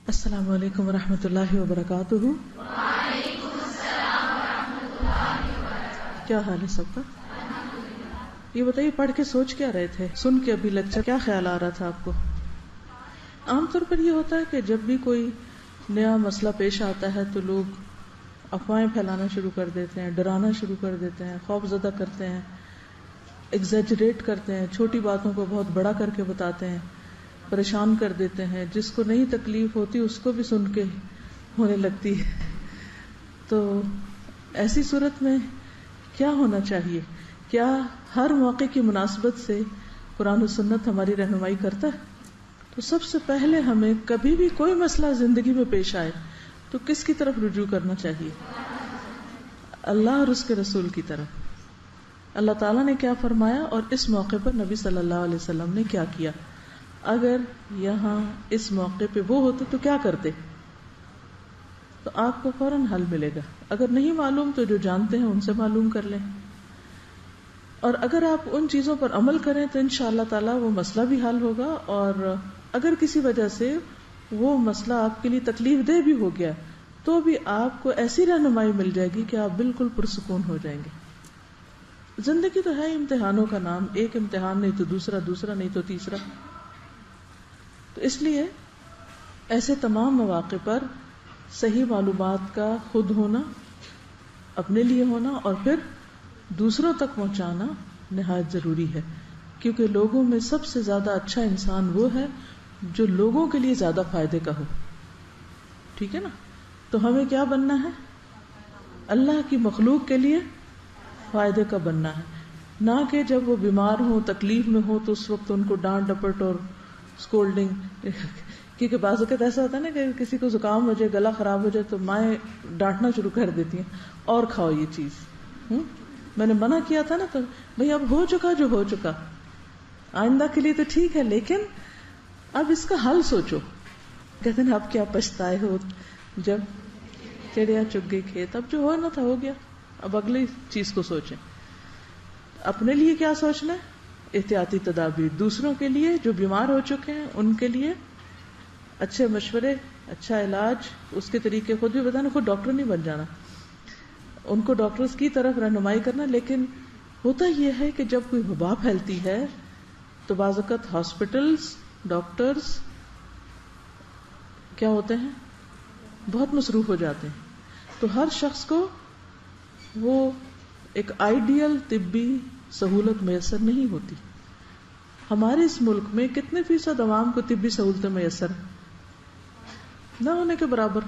السلام علیکم ورحمۃ اللہ وبرکاتہ. کیا حال ہے سب کا؟ یہ بتائیے پڑھ کے سوچ کیا رہے تھے؟ سن کے ابھی لیکچر کیا خیال آ رہا تھا آپ کو؟ عام طور پر یہ ہوتا ہے کہ جب بھی کوئی نیا مسئلہ پیش آتا ہے تو لوگ افواہیں پھیلانا شروع کر دیتے ہیں، ڈرانا شروع کر دیتے ہیں، خوف زدہ کرتے ہیں، ایگزیجریٹ کرتے ہیں، چھوٹی باتوں کو بہت بڑا کر کے بتاتے ہیں، پریشان کر دیتے ہیں. جس کو نہیں تکلیف ہوتی اس کو بھی سن کے ہونے لگتی ہے. تو ایسی صورت میں کیا ہونا چاہیے؟ کیا ہر موقع کی مناسبت سے قرآن و سنت ہماری رہنمائی کرتا ہے؟ تو سب سے پہلے ہمیں کبھی بھی کوئی مسئلہ زندگی میں پیش آئے تو کس کی طرف رجوع کرنا چاہیے؟ اللہ اور اس کے رسول کی طرف. اللہ تعالیٰ نے کیا فرمایا اور اس موقع پر نبی صلی اللہ علیہ وسلم نے کیا کیا؟ اگر یہاں اس موقع پہ وہ ہوتے تو کیا کرتے؟ تو آپ کو فوراً حل ملے گا. اگر نہیں معلوم تو جو جانتے ہیں ان سے معلوم کر لیں، اور اگر آپ ان چیزوں پر عمل کریں تو انشاءاللہ تعالی وہ مسئلہ بھی حل ہوگا. اور اگر کسی وجہ سے وہ مسئلہ آپ کے لیے تکلیف دہ بھی ہو گیا تو بھی آپ کو ایسی رہنمائی مل جائے گی کہ آپ بالکل پرسکون ہو جائیں گے. زندگی تو ہے امتحانوں کا نام، ایک امتحان نہیں تو دوسرا، دوسرا نہیں تو تیسرا. تو اس لیے ایسے تمام مواقع پر صحیح معلومات کا خود ہونا، اپنے لیے ہونا اور پھر دوسروں تک پہنچانا نہایت ضروری ہے. کیونکہ لوگوں میں سب سے زیادہ اچھا انسان وہ ہے جو لوگوں کے لیے زیادہ فائدے کا ہو. ٹھیک ہے نا؟ تو ہمیں کیا بننا ہے؟ اللہ کی مخلوق کے لیے فائدے کا بننا ہے، نہ کہ جب وہ بیمار ہوں، تکلیف میں ہوں تو اس وقت ان کو ڈانٹ ڈپٹ اور اسکولڈنگ. کیونکہ بعض اوقات ایسا ہوتا ہے نا کہ کسی کو زکام ہو جائے، گلا خراب ہو جائے تو مائیں ڈانٹنا شروع کر دیتی ہیں، اور کھاؤ یہ چیز. میں نے منع کیا تھا نا، تو بھئی اب ہو چکا جو ہو چکا، آئندہ کے لیے تو ٹھیک ہے لیکن اب اس کا حل سوچو. کہتے ہیں اب کیا پچھتائے ہو جب چڑیا چگ گئی کھیت. اب جو ہونا تھا ہو گیا، اب اگلی چیز کو سوچیں. اپنے لیے کیا سوچنا ہے؟ احتیاطی تدابیر. دوسروں کے لیے جو بیمار ہو چکے ہیں ان کے لیے اچھے مشورے، اچھا علاج، اس کے طریقے خود بھی بتانا. خود ڈاکٹر نہیں بن جانا، ان کو ڈاکٹرز کی طرف رہنمائی کرنا. لیکن ہوتا یہ ہے کہ جب کوئی وبا پھیلتی ہے تو بعض اوقات ہاسپٹلز، ڈاکٹرز کیا ہوتے ہیں؟ بہت مصروف ہو جاتے ہیں. تو ہر شخص کو وہ ایک آئیڈیل طبی سہولت میسر نہیں ہوتی. ہمارے اس ملک میں کتنے فیصد عوام کو طبی سہولتیں میسر ہیں؟ نہ ہونے کے برابر.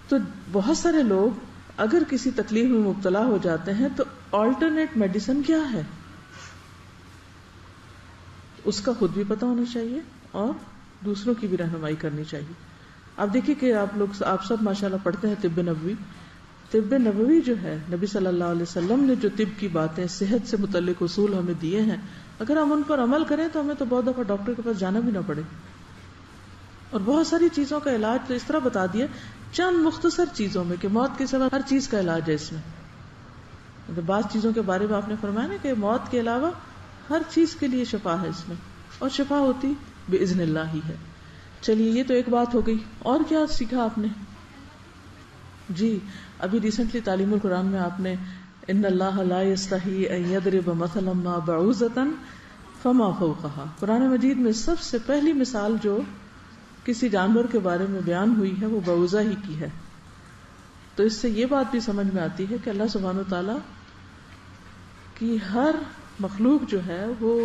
تو بہت سارے لوگ اگر کسی تکلیف میں مبتلا ہو جاتے ہیں تو آلٹرنیٹ میڈیسن کیا ہے اس کا خود بھی پتہ ہونا چاہیے اور دوسروں کی بھی رہنمائی کرنی چاہیے. آپ دیکھیے کہ آپ سب ماشاءاللہ پڑھتے ہیں طب نبوی. طب نبوی جو ہے، نبی صلی اللہ علیہ وسلم نے جو طب کی باتیں، صحت سے متعلق اصول ہمیں دیے ہیں، اگر ہم ان پر عمل کریں تو ہمیں تو بہت دفعہ ڈاکٹر کے پاس جانا بھی نہ پڑے. اور بہت ساری چیزوں کا علاج تو اس طرح بتا دیا چند مختصر چیزوں میں کہ موت کے سوا ہر چیز کا علاج ہے اس میں. بعض چیزوں کے بارے میں آپ نے فرمایا نا کہ موت کے علاوہ ہر چیز کے لیے شفا ہے اس میں، اور شفا ہوتی باذن اللہ ہی ہے. چلیے یہ تو ایک بات ہو گئی. اور کیا سیکھا آپ نے؟ جی ابھی ریسنٹلی تعلیم القرآن میں آپ نے ان اللہ لا یستحی ان یضرب مثلا ما بعوضۃ فما فوقها، قرآن مجید میں سب سے پہلی مثال جو کسی جانور کے بارے میں بیان ہوئی ہے وہ بعوضہ ہی کی ہے. تو اس سے یہ بات بھی سمجھ میں آتی ہے کہ اللہ سبحانہ وتعالی کی ہر مخلوق جو ہے وہ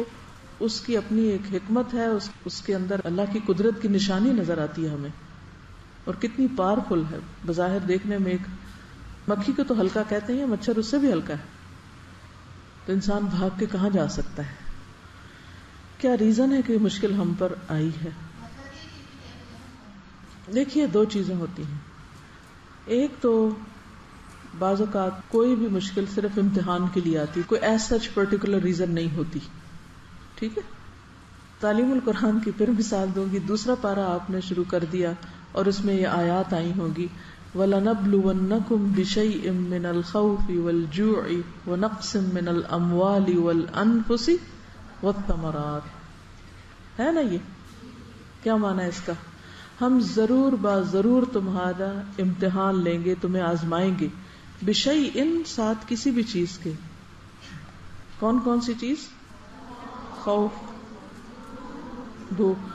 اس کی اپنی ایک حکمت ہے، اس کے اندر اللہ کی قدرت کی نشانی نظر آتی ہے ہمیں، اور کتنی پاورفل ہے. بظاہر دیکھنے میں ایک مکھی کو تو ہلکا کہتے ہیں، مچھر اس سے بھی ہلکا ہے، تو انسان بھاگ کے کہاں جا سکتا ہے؟ کیا ریزن ہے کہ مشکل ہم پر آئی ہے؟ دیکھیے دو چیزیں ہوتی ہیں. ایک تو بعض اوقات کوئی بھی مشکل صرف امتحان کے لیے آتی، کوئی ایز سچ پرٹیکولر ریزن نہیں ہوتی. ٹھیک ہے، تعلیم القرآن کی پھر مثال دوں گی. دوسرا پارہ آپ نے شروع کر دیا اور اس میں یہ آیات آئی ہوں گی وَلَنَبْلُوَنَّكُمْ بِشَيْءٍ مِّنَ الْخَوْفِ وَالْجُوعِ وَنَقْصٍ مِّنَ الْأَمْوَالِ وَالْأَنفُسِ وَالثَّمَرَاتِ. ہے نا یہ کیا معنی ہے اس کا؟ ہم ضرور ضرور تمہارا امتحان لیں گے، تمہیں آزمائیں گے، بشیء ساتھ کسی بھی چیز کے. کون کون سی چیز؟ خوف، بھوک،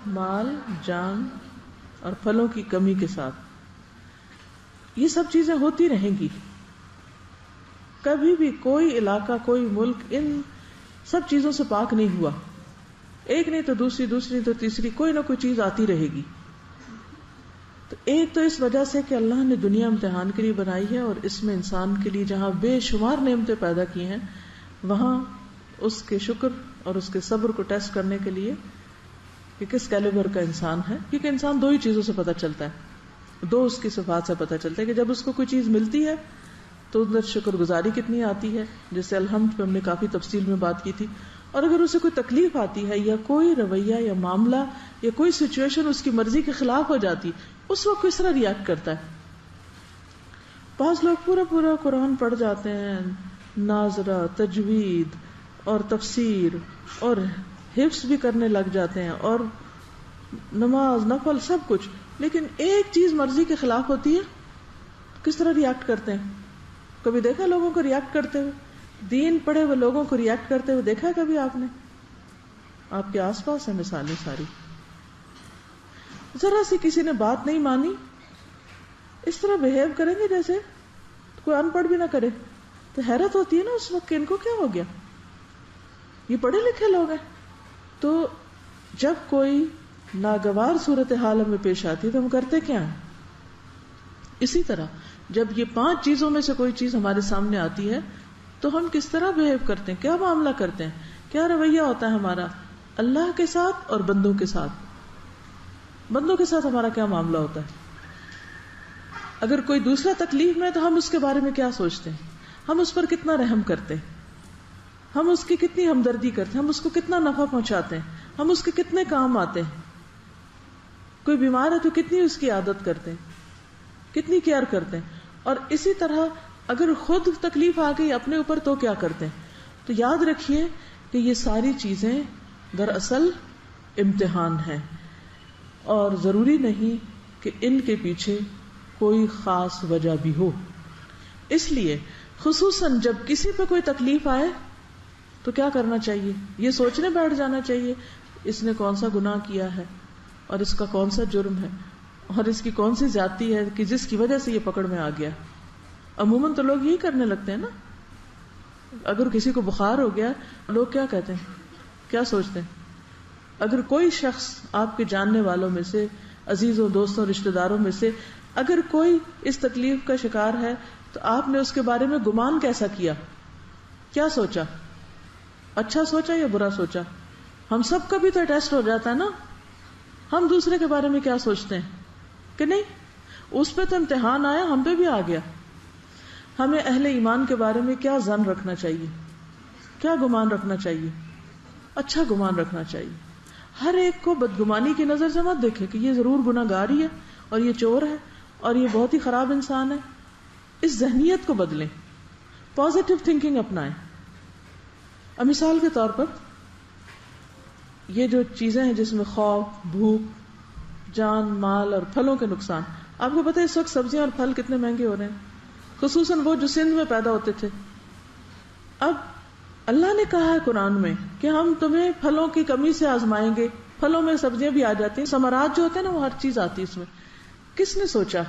مال، جان اور پھلوں کی کمی کے ساتھ. یہ سب چیزیں ہوتی رہیں گی. کبھی بھی کوئی علاقہ، کوئی ملک ان سب چیزوں سے پاک نہیں ہوا. ایک نہیں تو دوسری، دوسری نہیں تو تیسری، کوئی نہ کوئی چیز آتی رہے گی. تو ایک تو اس وجہ سے کہ اللہ نے دنیا امتحان کے لیے بنائی ہے، اور اس میں انسان کے لیے جہاں بے شمار نعمتیں پیدا کی ہیں وہاں اس کے شکر اور اس کے صبر کو ٹیسٹ کرنے کے لیے کہ کس کیلیبر کا انسان ہے. کیونکہ انسان دو ہی چیزوں سے پتہ چلتا ہے، دو اس کی صفات سے پتہ چلتا ہے کہ جب اس کو کوئی چیز ملتی ہے تو اندر شکر گزاری کتنی آتی ہے، جیسے الحمد پہ ہم نے کافی تفصیل میں بات کی تھی. اور اگر اسے کوئی تکلیف آتی ہے یا کوئی رویہ یا معاملہ یا کوئی سچویشن اس کی مرضی کے خلاف ہو جاتی، اس وقت کس طرح ریئیکٹ کرتا ہے. بعض لوگ پورا قرآن پڑھ جاتے ہیں، ناظرہ، تجوید اور تفسیر اور حفظ بھی کرنے لگ جاتے ہیں، اور نماز، نفل، سب کچھ، لیکن ایک چیز مرضی کے خلاف ہوتی ہے، کس طرح ریئیکٹ کرتے ہیں؟ کبھی دیکھا لوگوں کو ریئیکٹ کرتے ہوئے؟ دین پڑھے ہوئے لوگوں کو ریئیکٹ کرتے ہوئے دیکھا کبھی آپ نے؟ آپ کے آس پاس ہیں مثالیں ساری. ذرا سی کسی نے بات نہیں مانی، اس طرح بہیو کریں گے جیسے کوئی ان پڑھ بھی نہ کرے. تو حیرت ہوتی ہے نا اس وقت کہ ان کو کیا ہو گیا، یہ پڑھے لکھے لوگ ہیں. تو جب کوئی ناگوار صورتحال ہمیں پیش آتی ہے تو ہم کرتے کیا ہیں؟ اسی طرح جب یہ 5 چیزوں میں سے کوئی چیز ہمارے سامنے آتی ہے تو ہم کس طرح بہیو کرتے ہیں، کیا معاملہ کرتے ہیں، کیا رویہ ہوتا ہے ہمارا اللہ کے ساتھ اور بندوں کے ساتھ. بندوں کے ساتھ ہمارا کیا معاملہ ہوتا ہے؟ اگر کوئی دوسرا تکلیف میں ہے تو ہم اس کے بارے میں کیا سوچتے ہیں، ہم اس پر کتنا رحم کرتے ہیں، ہم اس کی کتنی ہمدردی کرتے ہیں، ہم اس کو کتنا نفع پہنچاتے ہیں، ہم اس کے کتنے کام آتے ہیں. کوئی بیمار ہے تو کتنی اس کی عادت کرتے ہیں، کتنی کیئر کرتے ہیں. اور اسی طرح اگر خود تکلیف آ گئی اپنے اوپر تو کیا کرتے ہیں. تو یاد رکھیے کہ یہ ساری چیزیں دراصل امتحان ہیں، اور ضروری نہیں کہ ان کے پیچھے کوئی خاص وجہ بھی ہو. اس لیے خصوصاً جب کسی پہ کوئی تکلیف آئے تو کیا کرنا چاہیے؟ یہ سوچنے بیٹھ جانا چاہیے اس نے کون سا گناہ کیا ہے، اور اس کا کون سا جرم ہے، اور اس کی کون سی زیادتی ہے کہ جس کی وجہ سے یہ پکڑ میں آ گیا. عموماً تو لوگ یہی کرنے لگتے ہیں نا. اگر کسی کو بخار ہو گیا لوگ کیا کہتے ہیں، کیا سوچتے ہیں؟ اگر کوئی شخص آپ کے جاننے والوں میں سے، عزیزوں، دوستوں، رشتہ داروں میں سے اگر کوئی اس تکلیف کا شکار ہے تو آپ نے اس کے بارے میں گمان کیسا کیا، کیا سوچا؟ اچھا سوچا یا برا سوچا؟ ہم سب کا بھی تو ٹیسٹ ہو جاتا ہے نا. ہم دوسرے کے بارے میں کیا سوچتے ہیں کہ نہیں، اس پہ تو امتحان آیا، ہم پہ بھی آ گیا. ہمیں اہل ایمان کے بارے میں کیا ظن رکھنا چاہیے، کیا گمان رکھنا چاہیے؟ اچھا گمان رکھنا چاہیے. ہر ایک کو بدگمانی کی نظر سے مت دیکھے کہ یہ ضرور گناہگار ہی ہے اور یہ چور ہے اور یہ بہت ہی خراب انسان ہے. اس ذہنیت کو بدلیں، پازیٹو تھنکنگ اپنائیں. اب مثال کے طور پر یہ جو چیزیں ہیں جس میں خوف، بھوک، جان، مال اور پھلوں کے نقصان، آپ کو پتہ ہے اس وقت سبزیاں اور پھل کتنے مہنگے ہو رہے ہیں، خصوصاً وہ جو سندھ میں پیدا ہوتے تھے. اب اللہ نے کہا ہے قرآن میں کہ ہم تمہیں پھلوں کی کمی سے آزمائیں گے. پھلوں میں سبزیاں بھی آ جاتی ہیں، ثمرات جو ہوتے ہیں نا وہ ہر چیز آتی ہے اس میں. کس نے سوچا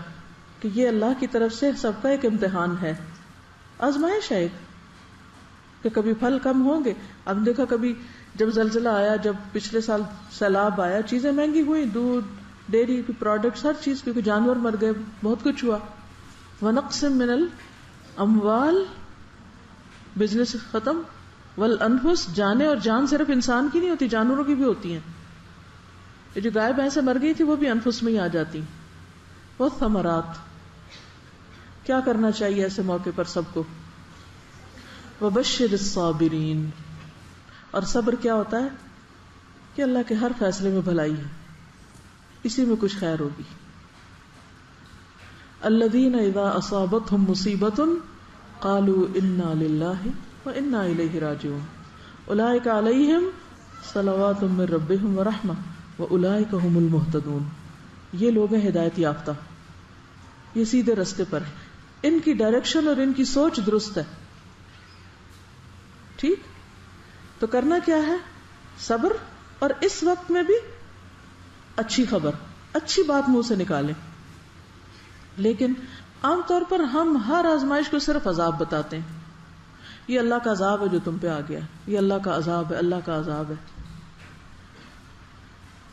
کہ یہ اللہ کی طرف سے سب کا ایک امتحان ہے، آزمائش ہے کہ کبھی پھل کم ہوں گے. اب دیکھا کبھی جب زلزلہ آیا، جب پچھلے سال سیلاب آیا، چیزیں مہنگی ہوئی، دودھ، ڈیری کی پروڈکٹس، ہر چیز، کیونکہ جانور مر گئے، بہت کچھ ہوا. وَنَقْصٍ مِّنَ الْأَمْوَالِ، بزنس ختم، والانفس، جانیں، اور جان صرف انسان کی نہیں ہوتی، جانوروں کی بھی ہوتی ہیں. یہ جو گائے بھینسیں مر گئی تھی وہ بھی انفس میں ہی آ جاتی. والثمرات، کیا کرنا چاہیے ایسے موقع پر سب کو؟ وبشر الصابرین، اور صبر کیا ہوتا ہے کہ اللہ کے ہر فیصلے میں بھلائی ہے، اسی میں کچھ خیر ہوگی. الذین اذا اصابتهم مصیبۃ قالوا انا للہ وانا الیہ راجعون اولئک علیہم صلوات من ربهم ورحمہ واولئک هم المہتدون. یہ لوگ ہیں ہدایت یافتہ، یہ سیدھے رستے پر ہیں، ان کی ڈائریکشن اور ان کی سوچ درست ہے. ٹھیک، تو کرنا کیا ہے؟ صبر، اور اس وقت میں بھی اچھی خبر، اچھی بات منہ سے نکالیں. لیکن عام طور پر ہم ہر آزمائش کو صرف عذاب بتاتے ہیں. یہ اللہ کا عذاب ہے جو تم پہ آ گیا، یہ اللہ کا عذاب ہے، اللہ کا عذاب ہے.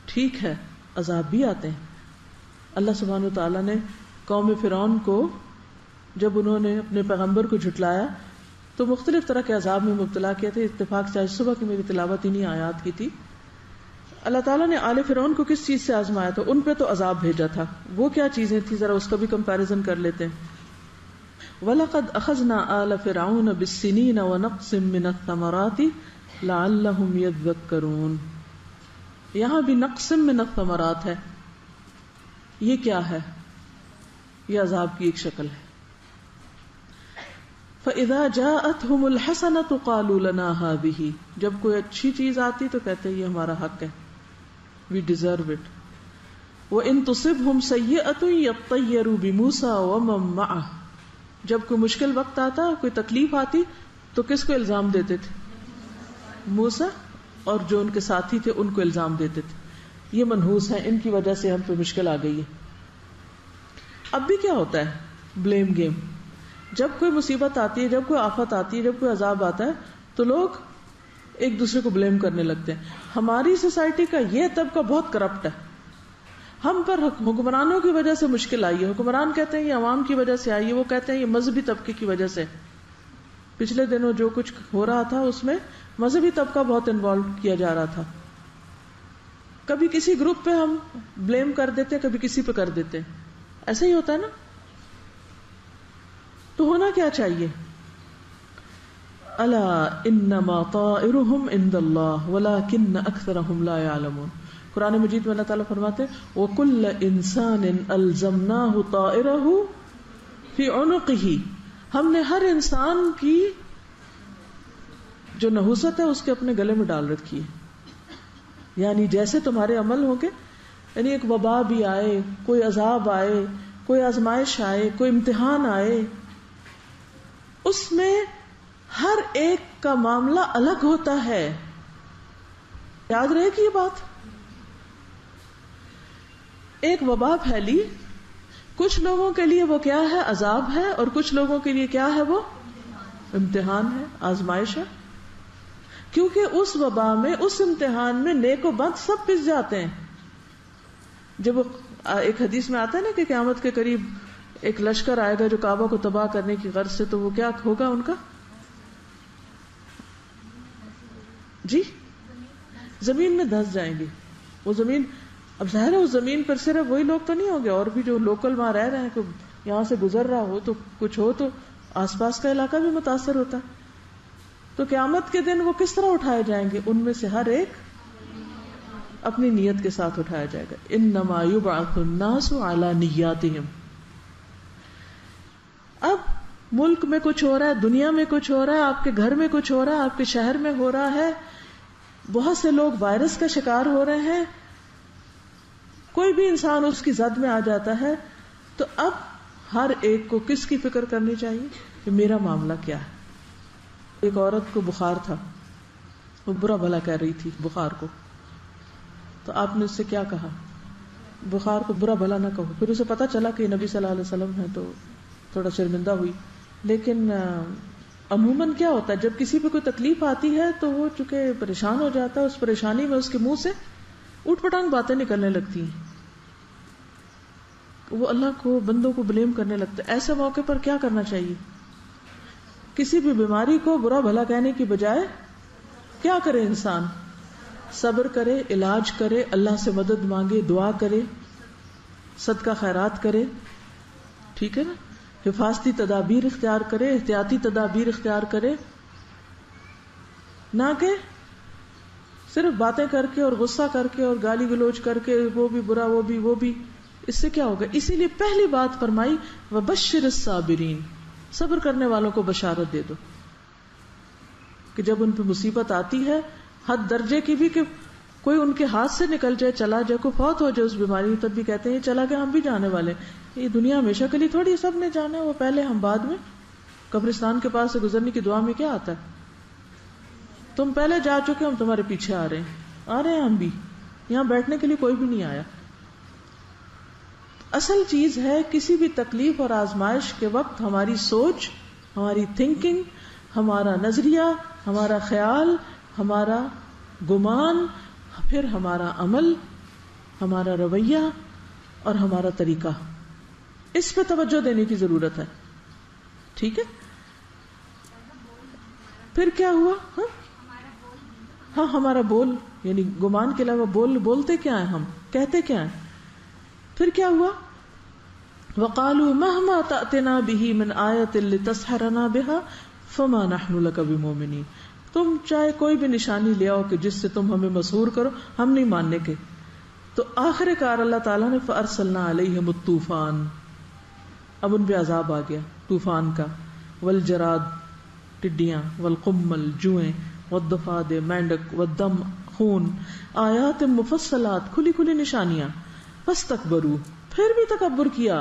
ٹھیک ہے، عذاب بھی آتے ہیں. اللہ سبحانہ وتعالیٰ نے قوم فرعون کو جب انہوں نے اپنے پیغمبر کو جھٹلایا تو مختلف طرح کے عذاب میں مبتلا کیا تھے. اتفاق سے آج صبح کی میری تلاوت انہی آیات کی تھی. اللہ تعالیٰ نے آل فرعون کو کس چیز سے آزمایا تھا؟ ان پہ تو عذاب بھیجا تھا. وہ کیا چیزیں تھی؟ ذرا اس کا بھی کمپیریزن کر لیتے ہیں. وَلَقَدْ أَخَذْنَا آلَ فِرْعَوْنَ بِالسِّنِينَ وَنَقْصٍ مِّنَ الثَّمَرَاتِ لَعَلَّهُمْ يَذَّكَّرُونَ. یہاں بھی نقص من الثمرات ہے. یہ کیا ہے؟ یہ عذاب کی ایک شکل ہے. فَإِذَا جَاءَتْهُمُ الْحَسَنَةُ قَالُوا لَنَا هَٰذِهِ. جب کوئی اچھی چیز آتی تو کہتے ہیں یہ ہمارا حق ہے، we deserve it. وَإِن تُصِبْهُمْ سَيِّئَةٌ يَطَّيَّرُوا بِمُوسَىٰ وَمَن مَّعَهُ. جب کوئی مشکل وقت آتا، کوئی تکلیف آتی تو کس کو الزام دیتے تھے؟ موسیٰ اور جو ان کے ساتھی تھے ان کو الزام دیتے تھے. یہ منحوس ہیں، ان کی وجہ سے ہم پہ مشکل آ گئی ہے. اب بھی کیا ہوتا ہے؟ Blame game. جب کوئی مصیبت آتی ہے، جب کوئی آفت آتی ہے، جب کوئی عذاب آتا ہے تو لوگ ایک دوسرے کو بلیم کرنے لگتے ہیں. ہماری سوسائٹی کا یہ طبقہ بہت کرپٹ ہے. ہم پر حکمرانوں کی وجہ سے مشکل آئی ہے. حکمران کہتے ہیں یہ عوام کی وجہ سے آئی ہے، وہ کہتے ہیں یہ مذہبی طبقے کی وجہ سے. پچھلے دنوں جو کچھ ہو رہا تھا اس میں مذہبی طبقہ بہت انوالو کیا جا رہا تھا. کبھی کسی گروپ پہ ہم بلیم کر دیتے ہیں، کبھی کسی پہ کر دیتے ہیں. ایسا ہی ہوتا ہے نا. تو ہونا کیا چاہیے؟ الا انما طائرهم عند اللہ ولکن اکثرهم لا يعلمون. قرآن مجید میں اللہ تعالیٰ فرماتے ہیں وَكُلَّ إِنسَانٍ أَلْزَمْنَاهُ طَائِرَهُ فِي عُنُقِهِ. ہم نے ہر انسان کی جو نحوست ہے اس کے اپنے گلے میں ڈال رکھی ہے. یعنی جیسے تمہارے عمل ہوں گے، یعنی ایک وبا بھی آئے، کوئی عذاب آئے، کوئی آزمائش آئے، کوئی امتحان آئے، اس میں ہر ایک کا معاملہ الگ ہوتا ہے. یاد رہے کہ یہ بات، ایک وبا پھیلی، کچھ لوگوں کے لیے وہ کیا ہے؟ عذاب ہے، اور کچھ لوگوں کے لیے کیا ہے؟ وہ امتحان ہے، آزمائش ہے. کیونکہ اس وبا میں، اس امتحان میں نیک و بد سب پس جاتے ہیں. جب ایک حدیث میں آتا ہے نا کہ قیامت کے قریب ایک لشکر آئے گا جو کعبہ کو تباہ کرنے کی غرض سے، تو وہ کیا ہوگا ان کا؟ جی، زمین میں دھس جائیں گے. وہ زمین، اب ظاہر ہے اس زمین پر صرف وہی لوگ تو نہیں ہوں گے، اور بھی جو لوکل وہاں رہ رہے ہیں، کوئی یہاں سے گزر رہا ہو تو کچھ ہو تو آس پاس کا علاقہ بھی متاثر ہوتا ہے. تو قیامت کے دن وہ کس طرح اٹھائے جائیں گے؟ ان میں سے ہر ایک اپنی نیت کے ساتھ اٹھایا جائے گا. انما یبعث الناس علی نیاتہم. اب ملک میں کچھ ہو رہا ہے، دنیا میں کچھ ہو رہا ہے، آپ کے گھر میں کچھ ہو رہا ہے، آپ کے شہر میں ہو رہا ہے، بہت سے لوگ وائرس کا شکار ہو رہے ہیں، کوئی بھی انسان اس کی زد میں آ جاتا ہے. تو اب ہر ایک کو کس کی فکر کرنی چاہیے کہ میرا معاملہ کیا ہے. ایک عورت کو بخار تھا، وہ برا بھلا کہہ رہی تھی بخار کو، تو آپ نے اس سے کیا کہا؟ بخار کو برا بھلا نہ کہو. پھر اسے پتا چلا کہ نبی صلی اللہ علیہ وسلم ہے تو تھوڑا شرمندہ ہوئی. لیکن عموماً کیا ہوتا ہے جب کسی پہ کوئی تکلیف آتی ہے تو وہ چونکہ پریشان ہو جاتا ہے، اس پریشانی میں اس کے منہ سے اوٹ پٹانگ باتیں نکلنے لگتی ہیں، وہ اللہ کو، بندوں کو بلیم کرنے لگتا ہے. ایسے موقع پر کیا کرنا چاہیے؟ کسی بھی بیماری کو برا بھلا کہنے کی بجائے کیا کرے انسان؟ صبر کرے، علاج کرے، اللہ سے مدد مانگے، دعا کرے، صدقہ خیرات کرے. ٹھیک ہے نا؟ حفاظتی تدابیر اختیار کرے، احتیاطی تدابیر اختیار کرے، نہ کہ صرف باتیں کر کے اور غصہ کر کے اور گالی گلوچ کر کے وہ بھی برا، وہ بھی. اس سے کیا ہوگا؟ اسی لیے پہلی بات فرمائی وبشر الصابرین، صبر کرنے والوں کو بشارت دے دو کہ جب ان پہ مصیبت آتی ہے حد درجے کی بھی کہ کوئی ان کے ہاتھ سے نکل جائے, چلا جائے, کوئی فوت ہو جائے اس بیماری میں, تب بھی کہتے ہیں چلا گیا ہم بھی جانے والے. یہ دنیا ہمیشہ کے لیے تھوڑی سب نے جانا ہے, وہ پہلے ہم بعد میں. قبرستان کے پاس سے گزرنے کی دعا میں کیا آتا ہے؟ تم پہلے جا چکے, ہم تمہارے پیچھے آ رہے ہیں ہم بھی. یہاں بیٹھنے کے لیے کوئی بھی نہیں آیا. اصل چیز ہے کسی بھی تکلیف اور آزمائش کے وقت ہماری سوچ, ہماری تھنکنگ, ہمارا نظریہ, ہمارا خیال, ہمارا گمان, پھر ہمارا عمل, ہمارا رویہ اور ہمارا طریقہ. اس پہ توجہ دینے کی ضرورت ہے. ٹھیک ہے, پھر کیا ہوا؟ ہاں ہمارا بول, یعنی گمان کے علاوہ بولتے کیا ہیں, ہم کہتے کیا ہیں. پھر کیا ہوا؟ وَقَالُوا مَهْمَا تَأْتِنَا بِهِ مِنْ آيَةٍ لِتَسْحَرَنَا بِهَا فَمَا نَحْنُ لَكَ بِمُؤْمِنِينَ. تم چاہے کوئی بھی نشانی لے آؤ کہ جس سے تم ہمیں مسحور کرو, ہم نہیں ماننے کے. تو آخر کار اللہ تعالیٰ نے فَأَرْسَلْنَا عَلَيْهِمُ الطُّوفَانَ, اب ان پہ عذاب آ گیا طوفان کا. والجراد, ٹڈیاں, والقمل, جوئیں, والضفادع, مینڈک, والدم, خون, آیات مفصلات, کھلی کھلی نشانیاں. فاستکبروا, پھر بھی تکبر کیا.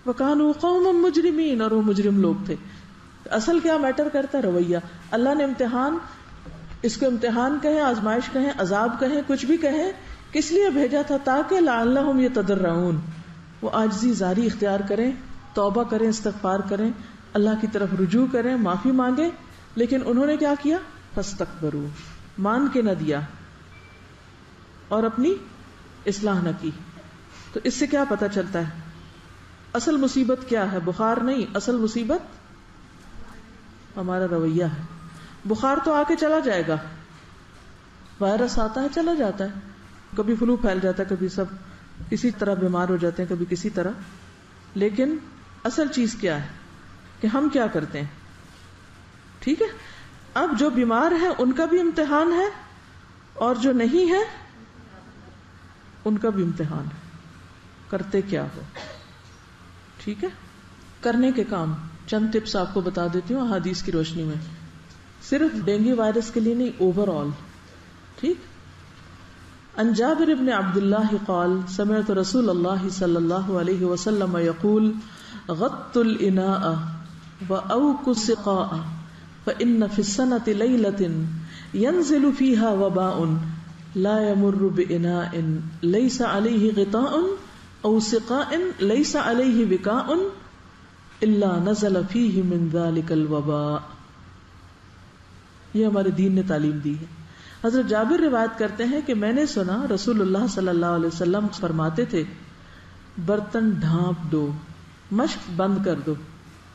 وکانوا قوما مجرمین, اور وہ مجرم لوگ تھے. اصل کیا میٹر کرتا ہے؟ رویہ. اللہ نے امتحان, اس کو امتحان کہیں, آزمائش کہیں, عذاب کہیں, کچھ بھی کہیں, کس لیے بھیجا تھا؟ تاکہ لعلہم یتضرعون, وہ عاجزی زاری اختیار کریں, توبہ کریں, استغفار کریں, اللہ کی طرف رجوع کریں, معافی مانگیں. لیکن انہوں نے کیا کیا؟ فاستکبروا, مان کے نہ دیا اور اپنی اصلاح نہ کی. تو اس سے کیا پتہ چلتا ہے؟ اصل مصیبت کیا ہے؟ بخار نہیں, اصل مصیبت ہمارا رویہ ہے. بخار تو آ کے چلا جائے گا, وائرس آتا ہے چلا جاتا ہے, کبھی فلو پھیل جاتا ہے, کبھی سب کسی طرح بیمار ہو جاتے ہیں, کبھی کسی طرح. لیکن اصل چیز کیا ہے کہ ہم کیا کرتے ہیں. ٹھیک ہے, اب جو بیمار ہے ان کا بھی امتحان ہے, اور جو نہیں ہے ان کا بھی امتحان ہے. کرتے کیا ہو. ٹھیک ہے, کرنے کے کام چند ٹپس آپ کو بتا دیتی ہوں احادیث کی روشنی میں, صرف ڈینگی وائرس کے لیے نہیں, اوور آل. ٹھیک. عن جابر بن عبداللہ قال سمعت رسول اللہ صلی اللہ علیہ وسلم یقول غط الاناء واوق السقاء فإن في السنة ليلة ينزل فيها وباء لا يمر بإناء ليس عليه غطاء او سقاء ليس عليه وكاء الا نزل فيه من ذلك الوباء. یہ ہمارے دین نے تعلیم دی ہے. حضرت جابر روایت کرتے ہیں کہ میں نے سنا رسول اللہ صلی اللہ علیہ وسلم فرماتے تھے, برتن ڈھانپ دو, مشک بند کر دو.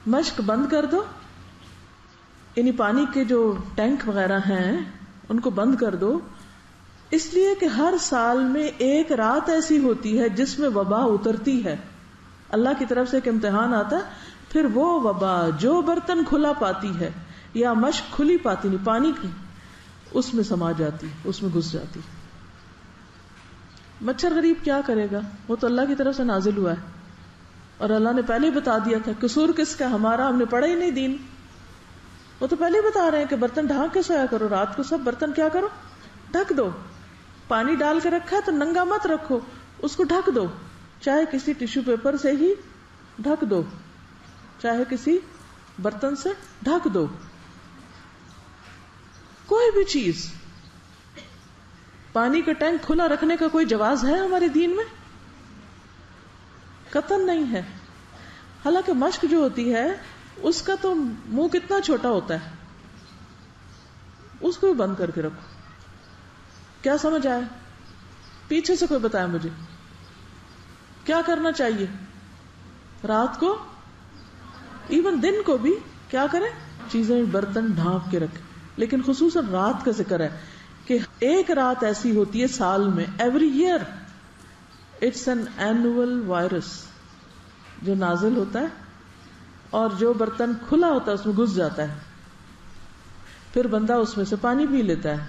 مشک بند کر دو یعنی پانی کے جو ٹینک وغیرہ ہیں ان کو بند کر دو, اس لیے کہ ہر سال میں ایک رات ایسی ہوتی ہے جس میں وبا اترتی ہے. اللہ کی طرف سے ایک امتحان آتا ہے, پھر وہ وبا جو برتن کھلا پاتی ہے یا مشک کھلی پاتی نہیں, پانی کی, اس میں سما جاتی, اس میں گھس جاتی. مچھر غریب کیا کرے گا, وہ تو اللہ کی طرف سے نازل ہوا ہے, اور اللہ نے پہلے ہی بتا دیا تھا. قصور کس کا؟ ہمارا, ہم نے پڑھا ہی نہیں دین. وہ تو پہلے ہی بتا رہے ہیں کہ برتن ڈھانک کے سویا کرو, رات کو سب برتن کیا کرو, ڈھک دو. پانی ڈال کے رکھا تو ننگا مت رکھو, اس کو ڈھک دو, چاہے کسی ٹیشو پیپر سے ہی ڈھک دو, چاہے کسی برتن سے ڈھک دو. کوئی بھی چیز, پانی کا ٹینک کھلا رکھنے کا کوئی جواز ہے ہمارے دین میں؟ قطعاً نہیں ہے. حالانکہ مشک جو ہوتی ہے اس کا تو منہ کتنا چھوٹا ہوتا ہے, اس کو بھی بند کر کے رکھو. کیا سمجھ آیا؟ پیچھے سے کوئی بتایا مجھے کیا کرنا چاہیے. رات کو, ایون دن کو بھی کیا کریں, چیزیں برتن ڈھانپ کے رکھیں. لیکن خصوصاً رات کا ذکر ہے کہ ایک رات ایسی ہوتی ہے سال میں, every year, it's an annual virus جو نازل ہوتا ہے, اور جو برتن کھلا ہوتا ہے اس میں گھس جاتا ہے. پھر بندہ اس میں سے پانی پی لیتا ہے,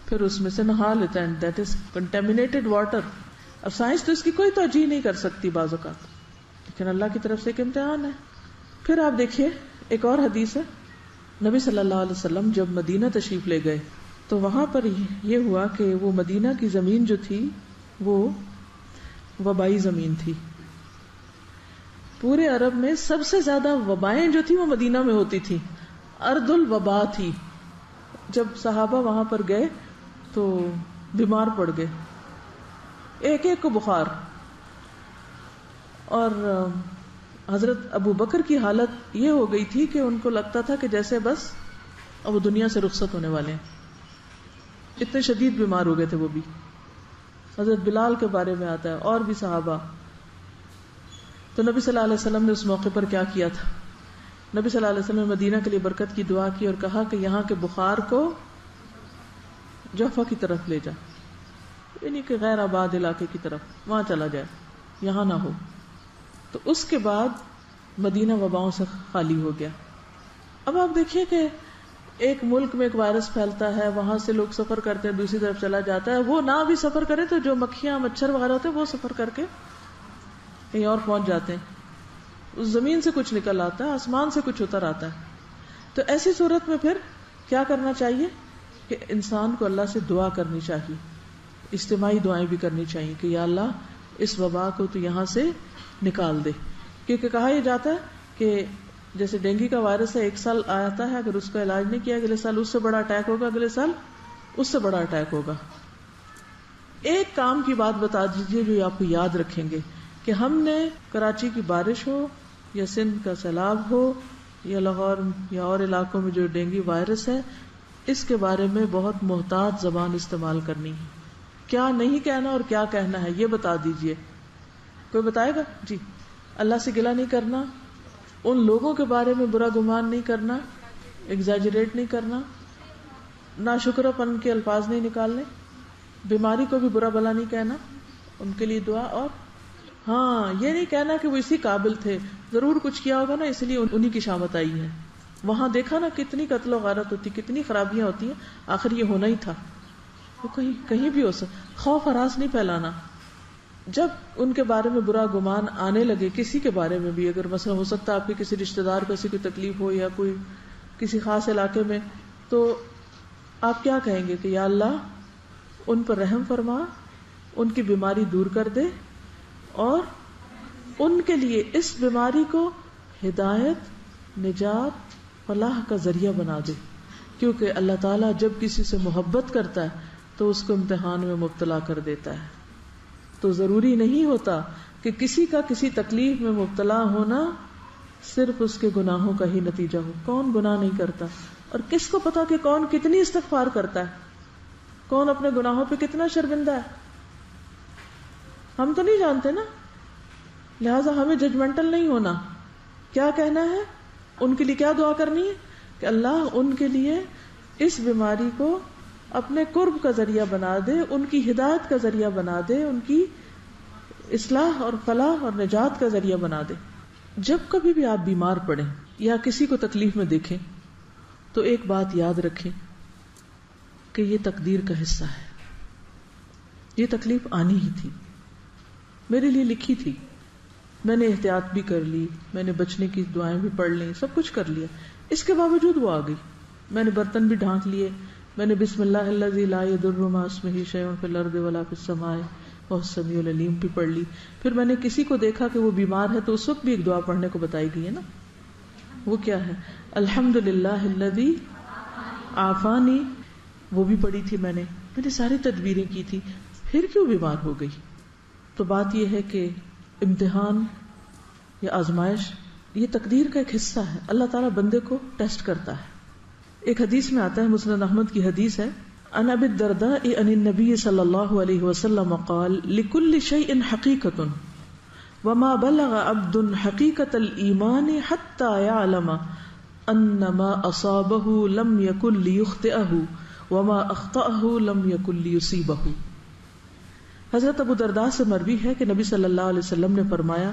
پھر اس میں سے نہا لیتا ہے, and that is contaminated water. اب سائنس تو اس کی کوئی توجہ نہیں کر سکتی بعض اوقات, لیکن اللہ کی طرف سے ایک امتحان ہے. پھر آپ دیکھیے ایک اور حدیث ہے, نبی صلی اللہ علیہ وسلم جب مدینہ تشریف لے گئے تو وہاں پر یہ ہوا کہ وہ مدینہ کی زمین جو تھی وہ وبائی زمین تھی. پورے عرب میں سب سے زیادہ وبائیں جو تھی وہ مدینہ میں ہوتی تھی. ارض الوبا تھی. جب صحابہ وہاں پر گئے تو بیمار پڑ گئے, ایک ایک کو بخار. اور حضرت ابو بکر کی حالت یہ ہو گئی تھی کہ ان کو لگتا تھا کہ جیسے بس اب وہ دنیا سے رخصت ہونے والے ہیں, اتنے شدید بیمار ہو گئے تھے وہ بھی. حضرت بلال کے بارے میں آتا ہے, اور بھی صحابہ. تو نبی صلی اللہ علیہ وسلم نے اس موقع پر کیا کیا تھا؟ نبی صلی اللہ علیہ وسلم نے مدینہ کے لیے برکت کی دعا کی اور کہا کہ یہاں کے بخار کو جحفہ کی طرف لے جا, یعنی کہ غیر آباد علاقے کی طرف, وہاں چلا جائے, یہاں نہ ہو. تو اس کے بعد مدینہ وباؤں سے خالی ہو گیا. اب آپ دیکھیے کہ ایک ملک میں ایک وائرس پھیلتا ہے, وہاں سے لوگ سفر کرتے ہیں, دوسری طرف چلا جاتا ہے. وہ نہ بھی سفر کرے تو جو مکھیاں مچھر وغیرہ ہوتے ہیں وہ سفر کر کے کہیں اور پہنچ جاتے ہیں. اس زمین سے کچھ نکل آتا ہے, آسمان سے کچھ اتر آتا ہے. تو ایسی صورت میں پھر کیا کرنا چاہیے کہ انسان کو اللہ سے دعا کرنی چاہیے, اجتماعی دعائیں بھی کرنی چاہیے کہ یا اللہ اس وبا کو تو یہاں سے نکال دے. کیونکہ کہا یہ جاتا ہے کہ جیسے ڈینگی کا وائرس ہے, ایک سال آتا ہے, اگر اس کا علاج نہیں کیا اگلے سال اس سے بڑا اٹیک ہوگا, اگلے سال اس سے بڑا اٹیک ہوگا. ایک کام کی بات بتا دیجیے جو آپ کو یاد رکھیں گے کہ ہم نے کراچی کی بارش ہو یا سندھ کا سیلاب ہو یا لاہور یا اور علاقوں میں جو ڈینگی وائرس ہے, اس کے بارے میں بہت محتاط زبان استعمال کرنی ہے. کیا نہیں کہنا اور کیا کہنا ہے یہ بتا دیجئے. کوئی بتائے گا؟ جی. اللہ سے گلہ نہیں کرنا, ان لوگوں کے بارے میں برا گمان نہیں کرنا, ایگزیجریٹ نہیں کرنا, ناشکرہ پن کے الفاظ نہیں نکالنے, بیماری کو بھی برا بلا نہیں کہنا, ان کے لیے دعا. اور ہاں یہ نہیں کہنا کہ وہ اسی قابل تھے, ضرور کچھ کیا ہوگا نا اس لیے انہی کی شامت آئی ہے. وہاں دیکھا نا کتنی قتل و غارت ہوتی, کتنی خرابیاں ہوتی ہیں, آخر یہ ہونا ہی تھا. وہ کہیں بھی ہو سکتا. خوف ہراس نہیں پھیلانا. جب ان کے بارے میں برا گمان آنے لگے, کسی کے بارے میں بھی, اگر مثلا ہو سکتا ہے آپ کے کسی رشتے دار کو ایسی کوئی تکلیف ہو یا کوئی کسی خاص علاقے میں, تو آپ کیا کہیں گے کہ یا اللہ ان پر رحم فرما, ان کی بیماری دور کر دے, اور ان کے لیے اس بیماری کو ہدایت, نجات, فلاح کا ذریعہ بنا دے. کیونکہ اللہ تعالیٰ جب کسی سے محبت کرتا ہے تو اس کو امتحان میں مبتلا کر دیتا ہے. تو ضروری نہیں ہوتا کہ کسی کا کسی تکلیف میں مبتلا ہونا صرف اس کے گناہوں کا ہی نتیجہ ہو. کون گناہ نہیں کرتا, اور کس کو پتا کہ کون کتنی استغفار کرتا ہے, کون اپنے گناہوں پہ کتنا شرمندہ ہے. ہم تو نہیں جانتے نا, لہٰذا ہمیں ججمنٹل نہیں ہونا. کیا کہنا ہے, ان کے لیے کیا دعا کرنی ہے کہ اللہ ان کے لیے اس بیماری کو اپنے قرب کا ذریعہ بنا دے, ان کی ہدایت کا ذریعہ بنا دے, ان کی اصلاح اور فلاح اور نجات کا ذریعہ بنا دے. جب کبھی بھی آپ بیمار پڑیں یا کسی کو تکلیف میں دیکھیں تو ایک بات یاد رکھیں کہ یہ تقدیر کا حصہ ہے. یہ تکلیف آنی ہی تھی, میرے لیے لکھی تھی. میں نے احتیاط بھی کر لی, میں نے بچنے کی دعائیں بھی پڑھ لی, سب کچھ کر لیا. اس کے باوجود وہ آ گئی. میں نے برتن بھی ڈھانک لیے, میں نے بسم اللہ الذی لا یضر مع اسمہ شیء فی الارض ولا فی السماء وهو السمیع العلیم بھی پڑھ لی. پھر میں نے کسی کو دیکھا کہ وہ بیمار ہے تو اس وقت بھی ایک دعا پڑھنے کو بتائی گئی ہے نا, وہ کیا ہے, الحمدللہ الذی عافانی, وہ بھی پڑھی تھی میں نے ساری تدبیریں کی تھی. پھر کیوں بیمار ہو گئی؟ تو بات یہ ہے کہ امتحان یا آزمائش یہ تقدیر کا ایک حصہ ہے. اللہ تعالیٰ بندے کو ٹیسٹ کرتا ہے. ایک حدیث میں آتا ہے, مسند احمد کی حدیث ہے, عن ابی الدرداء عن النبی صلی اللہ علیہ وسلم قال لكل شيء حقیقة وما بلغ عبد حقیقة الایمان حتى يعلم ان ما اصابه لم يكن ليخطئه وما اخطأه لم يكن ليصيبه. حضرت ابو درداء سے مروی ہے کہ نبی صلی اللہ علیہ وسلم نے فرمایا,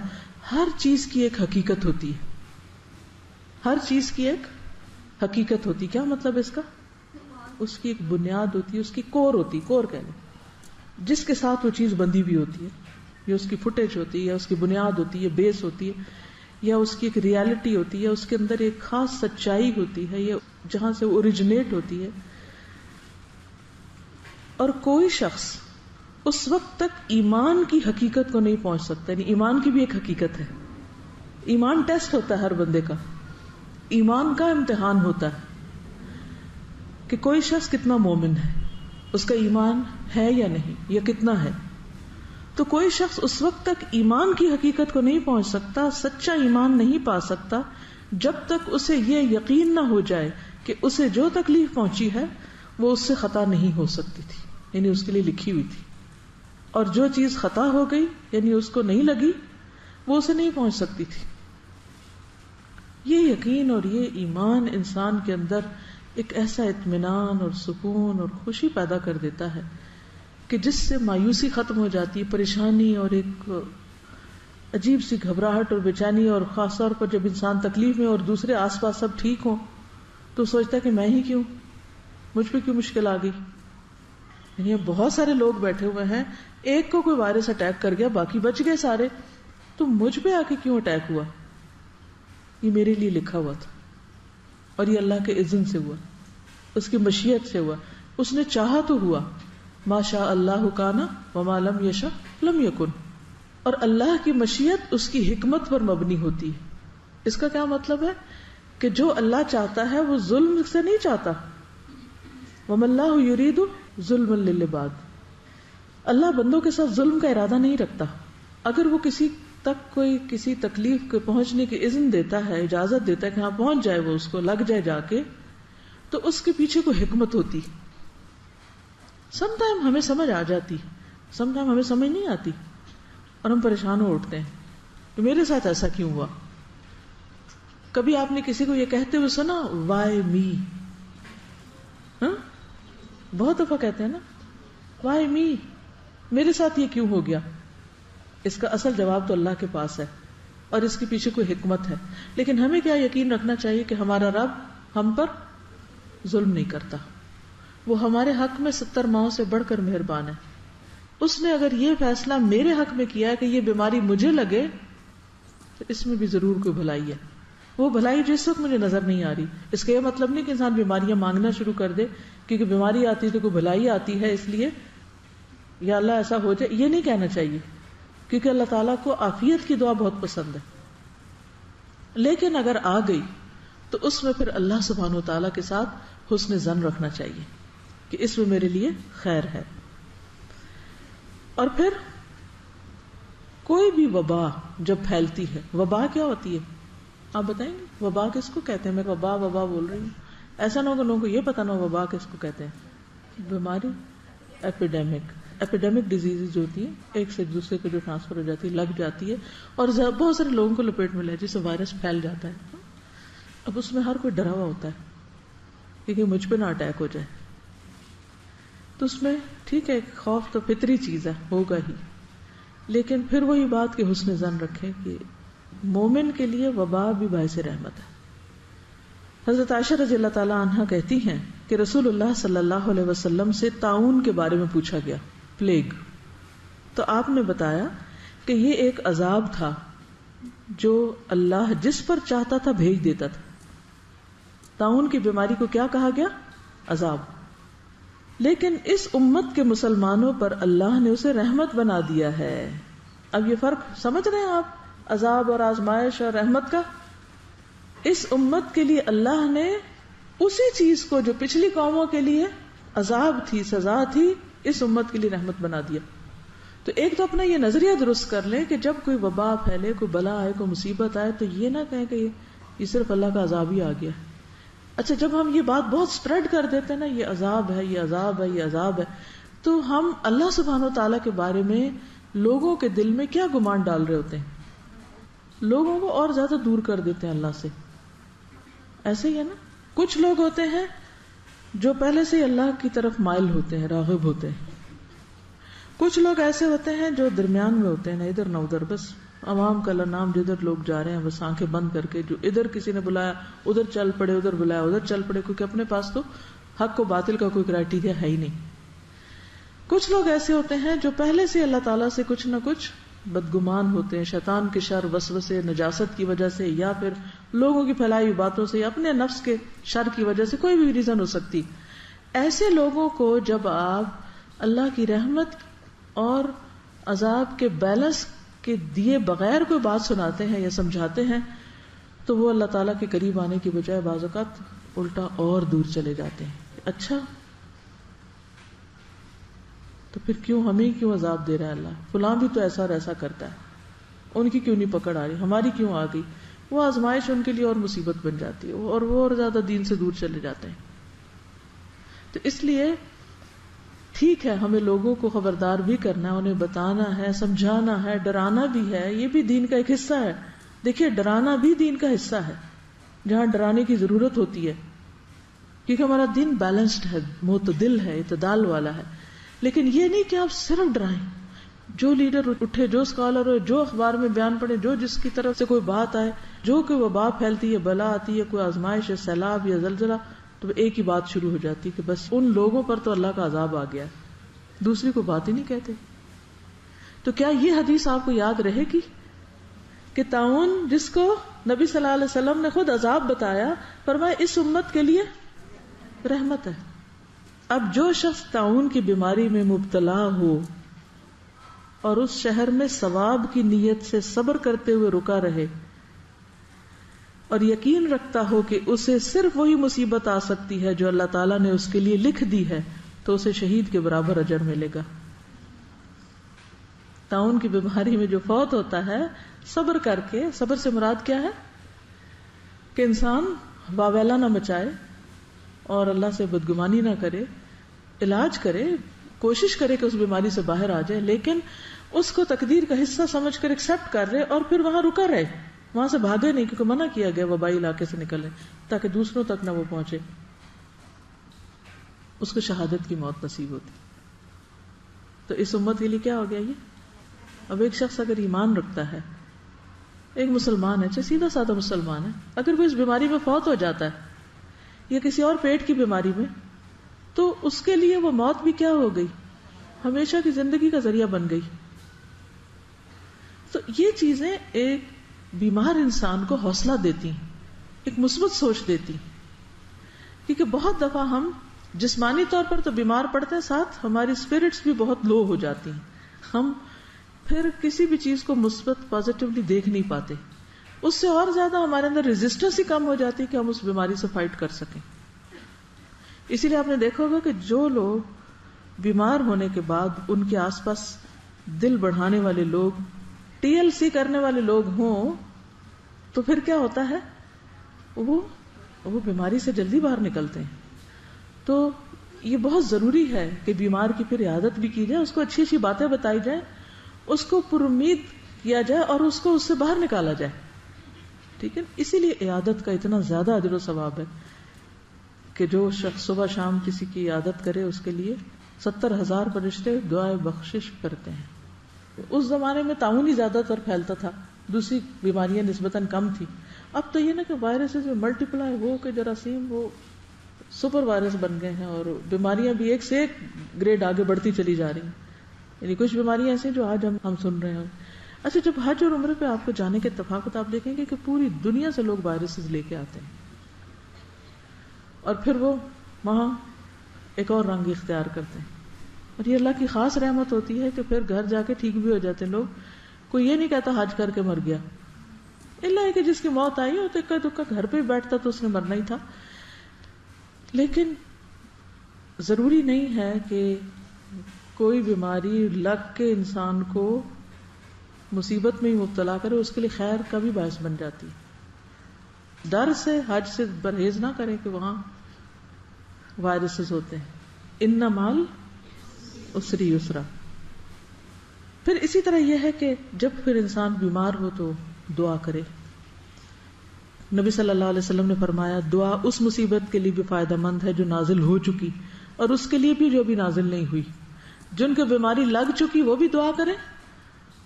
ہر چیز کی ایک حقیقت ہوتی ہے. ہر چیز کی ایک حقیقت ہوتی. کیا مطلب اس کا؟ اس کی ایک بنیاد ہوتی ہے, اس کی کور ہوتی, کور کہنے جس کے ساتھ وہ چیز بندھی بھی ہوتی ہے, یا اس کی فوٹیج ہوتی ہے, یا اس کی بنیاد ہوتی ہے, بیس ہوتی ہے, یا اس کی ایک ریالٹی ہوتی ہے, اس کے اندر ایک خاص سچائی ہوتی ہے, یا جہاں سے وہ اوریجنیٹ ہوتی ہے. اور کوئی شخص اس وقت تک ایمان کی حقیقت کو نہیں پہنچ سکتا. یعنی ایمان کی بھی ایک حقیقت ہے. ایمان ٹیسٹ ہوتا ہے ہر بندے کا, ایمان کا امتحان ہوتا ہے کہ کوئی شخص کتنا مومن ہے, اس کا ایمان ہے یا نہیں, یا کتنا ہے. تو کوئی شخص اس وقت تک ایمان کی حقیقت کو نہیں پہنچ سکتا, سچا ایمان نہیں پا سکتا, جب تک اسے یہ یقین نہ ہو جائے کہ اسے جو تکلیف پہنچی ہے وہ اس سے خطا نہیں ہو سکتی تھی, یعنی اس کے لیے لکھی ہوئی تھی, اور جو چیز خطا ہو گئی یعنی اس کو نہیں لگی وہ اسے نہیں پہنچ سکتی تھی. یہ یقین اور یہ ایمان انسان کے اندر ایک ایسا اطمینان اور سکون اور خوشی پیدا کر دیتا ہے کہ جس سے مایوسی ختم ہو جاتی ہے, پریشانی اور ایک عجیب سی گھبراہٹ اور بے چینی, اور خاص طور پر جب انسان تکلیف میں اور دوسرے آس پاس سب ٹھیک ہوں تو سوچتا ہے کہ میں ہی کیوں, مجھ پہ کیوں مشکل آ گئی. یعنی بہت سارے لوگ بیٹھے ہوئے ہیں, ایک کو کوئی وائرس اٹیک کر گیا, باقی بچ گئے سارے, تو مجھ پہ آ کے کیوں اٹیک ہوا؟ یہ میرے لیے لکھا ہوا تھا, اور یہ اللہ کے اذن سے ہوا, اس کی مشیت سے ہوا, اس نے چاہا تو ہوا. ما شاء اللہ کان وما لم یشاء لم یکن. اور اللہ کی مشیت اس کی حکمت پر مبنی ہوتی ہے. اس کا کیا مطلب ہے کہ جو اللہ چاہتا ہے وہ ظلم سے نہیں چاہتا. وما اللہ یرید ظلما للعباد. اللہ بندوں کے ساتھ ظلم کا ارادہ نہیں رکھتا. اگر وہ کسی تک کوئی کسی تکلیف کے پہنچنے کی اذن دیتا ہے, اجازت دیتا ہے کہ ہاں پہنچ جائے, وہ اس کو لگ جائے جا کے, تو اس کے پیچھے کوئی حکمت ہوتی. سم ٹائم ہمیں سمجھ آ جاتی, سم ٹائم ہمیں سمجھ نہیں آتی, اور ہم پریشان ہو اٹھتے ہیں کہ میرے ساتھ ایسا کیوں ہوا. کبھی آپ نے کسی کو یہ کہتے ہوئے سنا, وائی می؟ بہت دفعہ کہتے ہیں نا, وائی می, میرے ساتھ یہ کیوں ہو گیا. اس کا اصل جواب تو اللہ کے پاس ہے, اور اس کے پیچھے کوئی حکمت ہے. لیکن ہمیں کیا یقین رکھنا چاہیے کہ ہمارا رب ہم پر ظلم نہیں کرتا, وہ ہمارے حق میں 70 ماؤں سے بڑھ کر مہربان ہے. اس نے اگر یہ فیصلہ میرے حق میں کیا ہے کہ یہ بیماری مجھے لگے, تو اس میں بھی ضرور کوئی بھلائی ہے. وہ بھلائی جس وقت مجھے نظر نہیں آ رہی. اس کا یہ مطلب نہیں کہ انسان بیماریاں مانگنا شروع کر دے کیونکہ بیماری آتی تو کوئی بھلائی آتی ہے اس لیے, یا اللہ ایسا ہو جائے, یہ نہیں کہنا چاہیے, کیونکہ اللہ تعالیٰ کو عافیت کی دعا بہت پسند ہے. لیکن اگر آ گئی تو اس میں پھر اللہ سبحانہ و تعالیٰ کے ساتھ حسن ظن رکھنا چاہیے کہ اس میں میرے لیے خیر ہے. اور پھر کوئی بھی وبا جب پھیلتی ہے, وبا کیا ہوتی ہے آپ بتائیں گے؟ وبا کس کو کہتے ہیں؟ میں وبا بول رہی ہوں, ایسا نہ ہو کہ لوگوں کو یہ پتا نہ ہو وبا کس کو کہتے ہیں. بیماری, ایپیڈیمک ڈیزیز جو ہوتی ہے, ایک سے دوسرے کو جو ٹرانسفر ہو جاتی ہے, لگ جاتی ہے, اور بہت سارے لوگوں کو لپیٹ میں لے جسے وائرس پھیل جاتا ہے. اب اس میں ہر کوئی ڈرا ہوا ہوتا ہے کیونکہ مجھ پہ نہ اٹیک ہو جائے, تو اس میں ٹھیک ہے خوف تو فطری چیز ہے, ہوگا ہی, لیکن پھر وہی بات کہ حسن ظن رکھیں کہ مومن کے لیے وبا بھی باعث رحمت ہے. حضرت عائشہ رضی اللہ تعالی عنہا کہتی ہیں کہ رسول اللہ صلی اللہ علیہ وسلم سے طاعون کے بارے میں پوچھا گیا, پلیگ, تو آپ نے بتایا کہ یہ ایک عذاب تھا جو اللہ جس پر چاہتا تھا بھیج دیتا تھا. طاعون کی بیماری کو کیا کہا گیا؟ عذاب. لیکن اس امت کے مسلمانوں پر اللہ نے اسے رحمت بنا دیا ہے. اب یہ فرق سمجھ رہے ہیں آپ, عذاب اور آزمائش اور رحمت کا؟ اس امت کے لیے اللہ نے اسی چیز کو جو پچھلی قوموں کے لیے عذاب تھی, سزا تھی, اس امت کے لیے رحمت بنا دیا. تو ایک تو اپنا یہ نظریہ درست کر لیں کہ جب کوئی وبا پھیلے, کوئی بلا آئے, کوئی مصیبت آئے, تو یہ نہ کہیں کہ یہ صرف اللہ کا عذاب ہی آ گیا. اچھا, جب ہم یہ بات بہت سپریڈ کر دیتے ہیں نا, یہ عذاب ہے, یہ عذاب ہے, یہ عذاب ہے, تو ہم اللہ سبحانہ و تعالیٰ کے بارے میں لوگوں کے دل میں کیا گمان ڈال رہے ہوتے ہیں؟ لوگوں کو اور زیادہ دور کر دیتے ہیں اللہ سے. ایسے ہی ہے نا, کچھ لوگ ہوتے ہیں جو پہلے سے اللہ کی طرف مائل ہوتے ہیں, راغب ہوتے ہیں. کچھ لوگ ایسے ہوتے ہیں جو درمیان میں ہوتے ہیں, نہ ادھر نہ ادھر, بس عوام کا نام جدھر لوگ جا رہے ہیں بس آنکھیں بند کر کے, جو ادھر کسی نے بلایا ادھر چل پڑے, ادھر بلایا ادھر چل پڑے, کیونکہ اپنے پاس تو حق و باطل کا کوئی کرائٹیریا ہے ہی نہیں. کچھ لوگ ایسے ہوتے ہیں جو پہلے سے اللہ تعالیٰ سے کچھ نہ کچھ بدگمان ہوتے ہیں, شیطان کے شر, وسوسے, نجاست کی وجہ سے, یا پھر لوگوں کی پھیلائی ہوئی باتوں سے, یا اپنے نفس کے شر کی وجہ سے, کوئی بھی ریزن ہو سکتی. ایسے لوگوں کو جب آپ اللہ کی رحمت اور عذاب کے بیلنس کے دیے بغیر کوئی بات سناتے ہیں یا سمجھاتے ہیں تو وہ اللہ تعالیٰ کے قریب آنے کی بجائے بعض اوقات الٹا اور دور چلے جاتے ہیں. اچھا تو پھر کیوں ہمیں کیوں عذاب دے رہا ہے اللہ؟ فلاں بھی تو ایسا اور ایسا کرتا ہے, ان کی کیوں نہیں پکڑ آ رہی, ہماری کیوں آ گئی؟ وہ آزمائش ان کے لیے اور مصیبت بن جاتی ہے اور وہ اور زیادہ دین سے دور چلے جاتے ہیں. تو اس لیے ٹھیک ہے ہمیں لوگوں کو خبردار بھی کرنا ہے, انہیں بتانا ہے, سمجھانا ہے, ڈرانا بھی ہے, یہ بھی دین کا ایک حصہ ہے. دیکھیے ڈرانا بھی دین کا حصہ ہے جہاں ڈرانے کی ضرورت ہوتی ہے, کیونکہ ہمارا دین بیلنسڈ ہے, معتدل ہے, اعتدال والا ہے. لیکن یہ نہیں کہ آپ صرف ڈرائیں. جو لیڈر اٹھے, جو اسکالر ہو, جو اخبار میں بیان پڑے, جو جس کی طرف سے کوئی بات آئے, جو کوئی وبا پھیلتی ہے, بلا آتی ہے, کوئی آزمائش ہے, سیلاب یا زلزلہ, تو ایک ہی بات شروع ہو جاتی کہ بس ان لوگوں پر تو اللہ کا عذاب آ گیا, دوسری کو بات ہی نہیں کہتے. تو کیا یہ حدیث آپ کو یاد رہے گی کہ طاعون جس کو نبی صلی اللہ علیہ وسلم نے خود عذاب بتایا, فرمایا اس امت کے لیے رحمت ہے. اب جو شخص طاعون کی بیماری میں مبتلا ہو اور اس شہر میں ثواب کی نیت سے صبر کرتے ہوئے رکا رہے اور یقین رکھتا ہو کہ اسے صرف وہی مصیبت آ سکتی ہے جو اللہ تعالیٰ نے اس کے لیے لکھ دی ہے, تو اسے شہید کے برابر اجر ملے گا. طاعون کی بیماری میں جو فوت ہوتا ہے صبر کر کے, صبر سے مراد کیا ہے کہ انسان واویلا نہ مچائے اور اللہ سے بدگمانی نہ کرے, علاج کرے, کوشش کرے کہ اس بیماری سے باہر آ جائے, لیکن اس کو تقدیر کا حصہ سمجھ کر ایکسپٹ کر رہے اور پھر وہاں رکا رہے, وہاں سے بھاگے نہیں, کیونکہ منع کیا گیا وبائی علاقے سے نکلے تاکہ دوسروں تک نہ وہ پہنچے. اس کو شہادت کی موت نصیب ہوتی. تو اس امت کے لیے کیا ہو گیا یہ؟ اب ایک شخص اگر ایمان رکھتا ہے, ایک مسلمان ہے, چاہے سیدھا سادہ مسلمان ہے, اگر وہ اس بیماری میں فوت ہو جاتا ہے یا کسی اور پیٹ کی بیماری میں, تو اس کے لیے وہ موت بھی کیا ہو گئی؟ ہمیشہ کی زندگی کا ذریعہ بن گئی. تو یہ چیزیں ایک بیمار انسان کو حوصلہ دیتی, ایک مثبت سوچ دیتی, کیونکہ بہت دفعہ ہم جسمانی طور پر تو بیمار پڑتے ہیں, ساتھ ہماری اسپرٹس بھی بہت لو ہو جاتی ہیں, ہم پھر کسی بھی چیز کو مثبت پازیٹیولی دیکھ نہیں پاتے, اس سے اور زیادہ ہمارے اندر ریزسٹنس ہی کم ہو جاتی ہے کہ ہم اس بیماری سے فائٹ کر سکیں. اسی لیے آپ نے دیکھا ہوگا کہ جو لوگ بیمار ہونے کے بعد ان کے آس پاس دل بڑھانے والے لوگ, TLC کرنے والے لوگ ہوں, تو پھر کیا ہوتا ہے, وہ بیماری سے جلدی باہر نکلتے ہیں. تو یہ بہت ضروری ہے کہ بیمار کی پھر عیادت بھی کی جائے, اس کو اچھی اچھی باتیں بتائی جائیں, اس کو پر امید کیا جائے اور اس کو اس سے باہر نکالا جائے. ٹھیک ہے, اسی لیے عیادت کا اتنا زیادہ اجر و ثواب ہے کہ جو شخص صبح شام کسی کی عیادت کرے اس کے لیے 70,000 فرشتے دعائے بخشش کرتے ہیں. اس زمانے میں طاعون ہی زیادہ تر پھیلتا تھا, دوسری بیماریاں نسبتاً کم تھی. اب تو یہ نا کہ وائرسز میں ملٹیپلائی ہو کے جراثیم وہ سپر وائرس بن گئے ہیں اور بیماریاں بھی ایک سے ایک گریڈ آگے بڑھتی چلی جا رہی ہیں. یعنی کچھ بیماریاں ایسی جو آج ہم سن رہے ہیں. اچھا, جب حج اور عمرے پہ آپ کو جانے کے اتفاق آپ دیکھیں گے کہ پوری دنیا سے لوگ وائرسز لے کے آتے ہیں اور پھر وہ وہاں ایک اور رنگ اختیار کرتے ہیں, اور یہ اللہ کی خاص رحمت ہوتی ہے کہ پھر گھر جا کے ٹھیک بھی ہو جاتے ہیں لوگ. کوئی یہ نہیں کہتا حج کر کے مر گیا, اللہ کہ جس کی موت آئی ہو تو اکا دکا گھر پہ بیٹھتا تو اس نے مرنا ہی تھا. لیکن ضروری نہیں ہے کہ کوئی بیماری لگ کے انسان کو مصیبت میں ہی مبتلا کرے, اس کے لیے خیر کا بھی باعث بن جاتی. ڈر سے حج سے پرہیز نہ کریں کہ وہاں وائرسز ہوتے ہیں. ان مال اسری یسرا. پھر اسی طرح یہ ہے کہ جب پھر انسان بیمار ہو تو دعا کرے. نبی صلی اللہ علیہ وسلم نے فرمایا دعا اس مصیبت کے لیے بھی فائدہ مند ہے جو نازل ہو چکی اور اس کے لیے بھی جو بھی نازل نہیں ہوئی. جن کو بیماری لگ چکی وہ بھی دعا کریں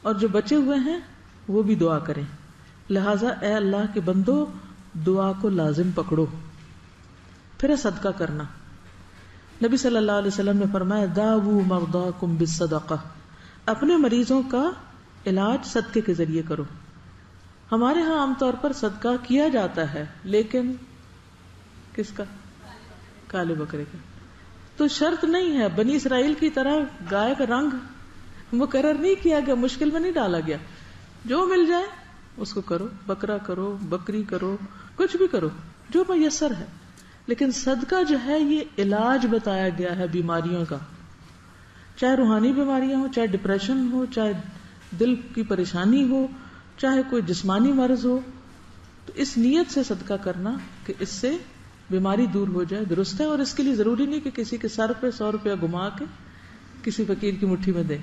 اور جو بچے ہوئے ہیں وہ بھی دعا کریں. لہٰذا اے اللہ کے بندو دعا کو لازم پکڑو. پھر صدقہ کرنا. نبی صلی اللہ علیہ وسلم نے فرمایا داؤ مرضاکم بالصدقہ, اپنے مریضوں کا علاج صدقے کے ذریعے کرو. ہمارے ہاں عام طور پر صدقہ کیا جاتا ہے لیکن کس کا؟ کالے بکرے کا. تو شرط نہیں ہے بنی اسرائیل کی طرح گائے کا رنگ مقرر نہیں کیا گیا، مشکل میں نہیں ڈالا گیا، جو مل جائے اس کو کرو، بکرا کرو، بکری کرو، کچھ بھی کرو جو میسر ہے. لیکن صدقہ جو ہے یہ علاج بتایا گیا ہے بیماریوں کا، چاہے روحانی بیماریاں ہو، چاہے ڈپریشن ہو، چاہے دل کی پریشانی ہو، چاہے کوئی جسمانی مرض ہو. تو اس نیت سے صدقہ کرنا کہ اس سے بیماری دور ہو جائے درست ہے. اور اس کے لیے ضروری نہیں کہ کسی کے سر پہ 100 روپیہ گھما کے کسی فقیر کی مٹھی میں دے،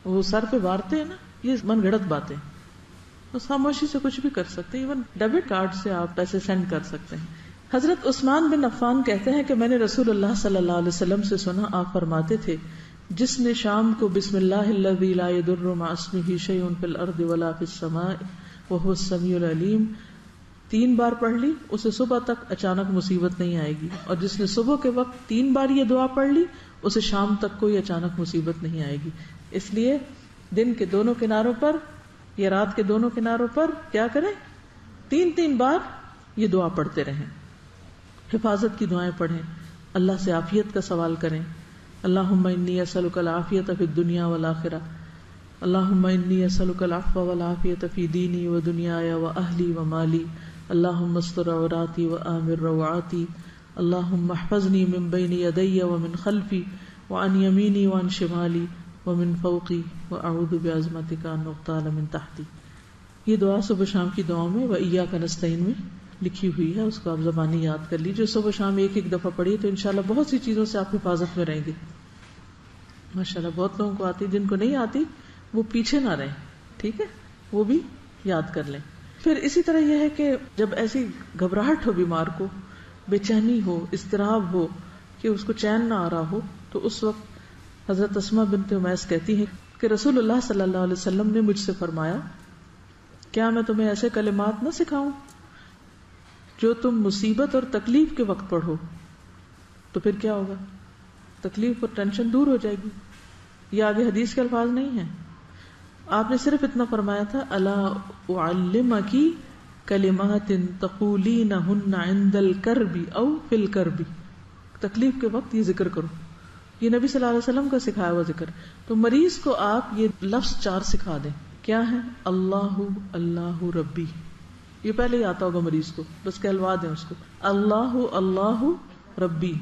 وہ سر پہ بارتے ہیں نا، یہ من گھڑت باتیں. بس خاموشی سے کچھ بھی کر سکتے ہیں، ایون ڈیبٹ کارڈ سے آپ پیسے سینڈ کر سکتے ہیں. حضرت عثمان بن عفان کہتے ہیں کہ میں نے رسول اللہ صلی اللہ علیہ وسلم سے سنا، آپ فرماتے تھے جس نے شام کو بسم اللہ الذی لا یضر مع اسمہ شیء فی الارض ولا فی السماء وهو السمیع العلیم 3 بار پڑھ لی، اسے صبح تک اچانک مصیبت نہیں آئے گی. اور جس نے صبح کے وقت 3 بار یہ دعا پڑھ لی اسے شام تک کوئی اچانک مصیبت نہیں آئے گی. اس لیے دن کے دونوں کناروں پر یا رات کے دونوں کناروں پر کیا کریں، 3 بار یہ دعا پڑھتے رہیں. حفاظت کی دعائیں پڑھیں، اللہ سے عافیت کا سوال کریں. اللہم انی اسألک العافیۃ فی الدنیا والآخرہ، اللہم انی اسألک العفو والعافیۃ فی دینی و دنیای و اہلی و مالی، اللہم استر عوراتی و آمن روعاتی، اللہم احفظنی من بین یدی و من خلفی وعن یمینی وعن شمالی ومن فوقی واعوذ بعظمتک ان اغتال من تحتی. یہ دعا صبح شام کی دعاؤں میں وإیاک نستعین میں لکھی ہوئی ہے، اس کو آپ زبانی یاد کر لیجیے. صبح شام ایک دفعہ پڑھیے تو انشاءاللہ بہت سی چیزوں سے آپ حفاظت میں رہیں گے. ماشاءاللہ بہت لوگوں کو آتی، جن کو نہیں آتی وہ پیچھے نہ رہیں، ٹھیک ہے، وہ بھی یاد کر لیں. پھر اسی طرح یہ ہے کہ جب ایسی گھبراہٹ ہو، بیمار کو بے چینی ہو، اضطراب ہو کہ اس کو چین نہ آ رہا ہو، تو اس وقت حضرت اسماء بنت امیس کہتی ہیں کہ رسول اللہ صلی اللہ علیہ وسلم نے مجھ سے فرمایا کیا میں تمہیں ایسے کلمات نہ سکھاؤں جو تم مصیبت اور تکلیف کے وقت پڑھو تو پھر کیا ہوگا، تکلیف اور ٹینشن دور ہو جائے گی. یہ آگے حدیث کے الفاظ نہیں ہیں، آپ نے صرف اتنا فرمایا تھا الا اعلمکی کلمات تقولینہن عند الکرب او فی الکرب، تکلیف کے وقت یہ ذکر کرو. یہ نبی صلی اللہ علیہ وسلم کا سکھایا ہوا ذکر. تو مریض کو آپ یہ لفظ 4 سکھا دیں. کیا ہے؟ اللہ اللہ ربی، یہ پہلے ہی آتا ہوگا مریض کو، بس کہلوا دیں اس کو، اللہ اللہ ربی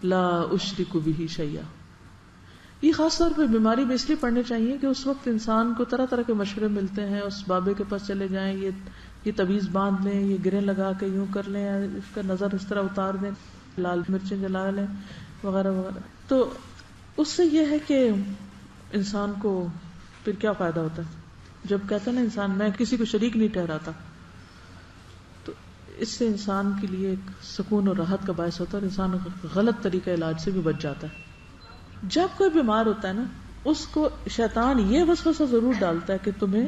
لا اشرک بہ شیئا. یہ خاص طور پہ بیماری میں اس لیے پڑھنے چاہیے کہ اس وقت انسان کو طرح طرح کے مشورے ملتے ہیں، اس بابے کے پاس چلے جائیں، یہ تعویذ باندھ لیں، یہ گریں لگا کے یوں کر لیں، اس کا نظر اس طرح اتار دیں، لال مرچیں جلا لیں وغیرہ وغیرہ. تو اس سے یہ ہے کہ انسان کو پھر کیا فائدہ ہوتا ہے جب کہتا ہے نا انسان میں کسی کو شریک نہیں ٹھہراتا، تو اس سے انسان کے لیے ایک سکون اور راحت کا باعث ہوتا ہے اور انسان غلط طریقہ علاج سے بھی بچ جاتا ہے. جب کوئی بیمار ہوتا ہے نا اس کو شیطان یہ وسوسہ ضرور ڈالتا ہے کہ تمہیں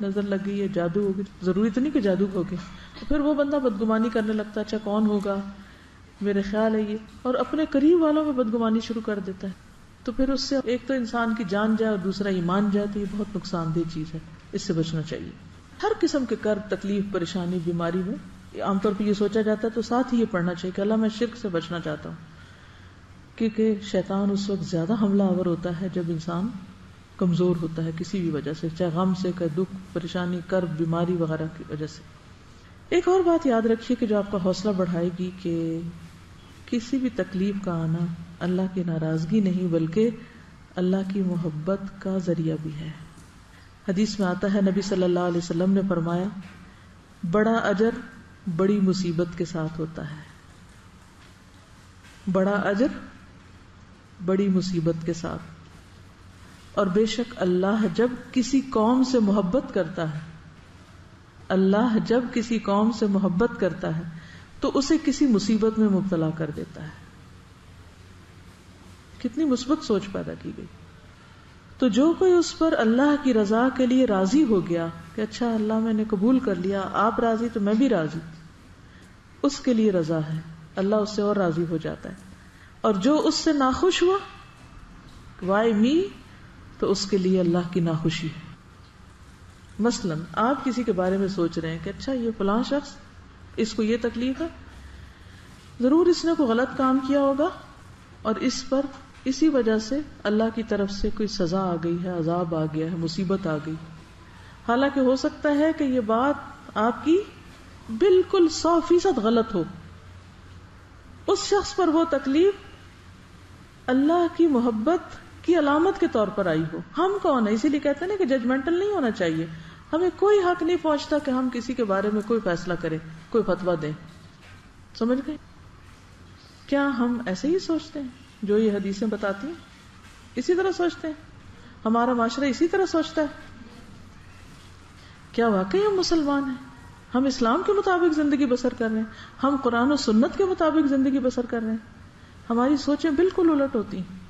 نظر لگ گئی ہے، جادو ہوگی. ضروری تو نہیں کہ جادو ہوگی، پھر وہ بندہ بدگمانی کرنے لگتا ہے، اچھا کون ہوگا، میرے خیال ہے یہ، اور اپنے قریب والوں میں بدگمانی شروع کر دیتا ہے. تو پھر اس سے ایک تو انسان کی جان جائے اور دوسرا ایمان جائے، تو یہ بہت نقصان دہ چیز ہے، اس سے بچنا چاہیے. ہر قسم کے کرب، تکلیف، پریشانی، بیماری میں عام طور پہ یہ سوچا جاتا ہے تو ساتھ ہی یہ پڑھنا چاہیے کہ اللہ میں شرک سے بچنا چاہتا ہوں، کیونکہ شیطان اس وقت زیادہ حملہ آور ہوتا ہے جب انسان کمزور ہوتا ہے کسی بھی وجہ سے، چاہے غم سے، کہ دکھ، پریشانی، کرب، بیماری وغیرہ کی وجہ سے. ایک اور بات یاد رکھیے کہ جو آپ کا حوصلہ بڑھائے گی کہ کسی بھی تکلیف کا آنا اللہ کی ناراضگی نہیں بلکہ اللہ کی محبت کا ذریعہ بھی ہے. حدیث میں آتا ہے نبی صلی اللہ علیہ وسلم نے فرمایا بڑا اجر بڑی مصیبت کے ساتھ ہوتا ہے، بڑا اجر بڑی مصیبت کے ساتھ. اور بے شک اللہ جب کسی قوم سے محبت کرتا ہے، اللہ جب کسی قوم سے محبت کرتا ہے تو اسے کسی مصیبت میں مبتلا کر دیتا ہے. کتنی مثبت سوچ پیدا کی گئی. تو جو کوئی اس پر اللہ کی رضا کے لیے راضی ہو گیا کہ اچھا اللہ میں نے قبول کر لیا، آپ راضی تو میں بھی راضی، اس کے لیے رضا ہے، اللہ اس سے اور راضی ہو جاتا ہے. اور جو اس سے ناخوش ہوا، وائی می، تو اس کے لیے اللہ کی ناخوشی ہے. مثلا آپ کسی کے بارے میں سوچ رہے ہیں کہ اچھا یہ فلاں شخص، اس کو یہ تکلیف ہے، ضرور اس نے کوئی غلط کام کیا ہوگا اور اس پر اسی وجہ سے اللہ کی طرف سے کوئی سزا آ گئی ہے، عذاب آ گیا ہے، مصیبت آ گئی. حالانکہ ہو سکتا ہے کہ یہ بات آپ کی بالکل 100% غلط ہو. اس شخص پر وہ تکلیف اللہ کی محبت کی علامت کے طور پر آئی ہو. ہم کون ہیں؟ اسی لیے کہتے ہیں نا کہ ججمنٹل نہیں ہونا چاہیے. ہمیں کوئی حق نہیں پہنچتا کہ ہم کسی کے بارے میں کوئی فیصلہ کریں، کوئی فتویٰ دیں. سمجھ گئے؟ کیا ہم ایسے ہی سوچتے ہیں جو یہ حدیثیں بتاتی ہیں؟ اسی طرح سوچتے ہیں؟ ہمارا معاشرہ اسی طرح سوچتا ہے؟ کیا واقعی ہم مسلمان ہیں؟ ہم اسلام کے مطابق زندگی بسر کر رہے ہیں؟ ہم قرآن و سنت کے مطابق زندگی بسر کر رہے ہیں؟ ہماری سوچیں بالکل الٹ ہوتی ہیں.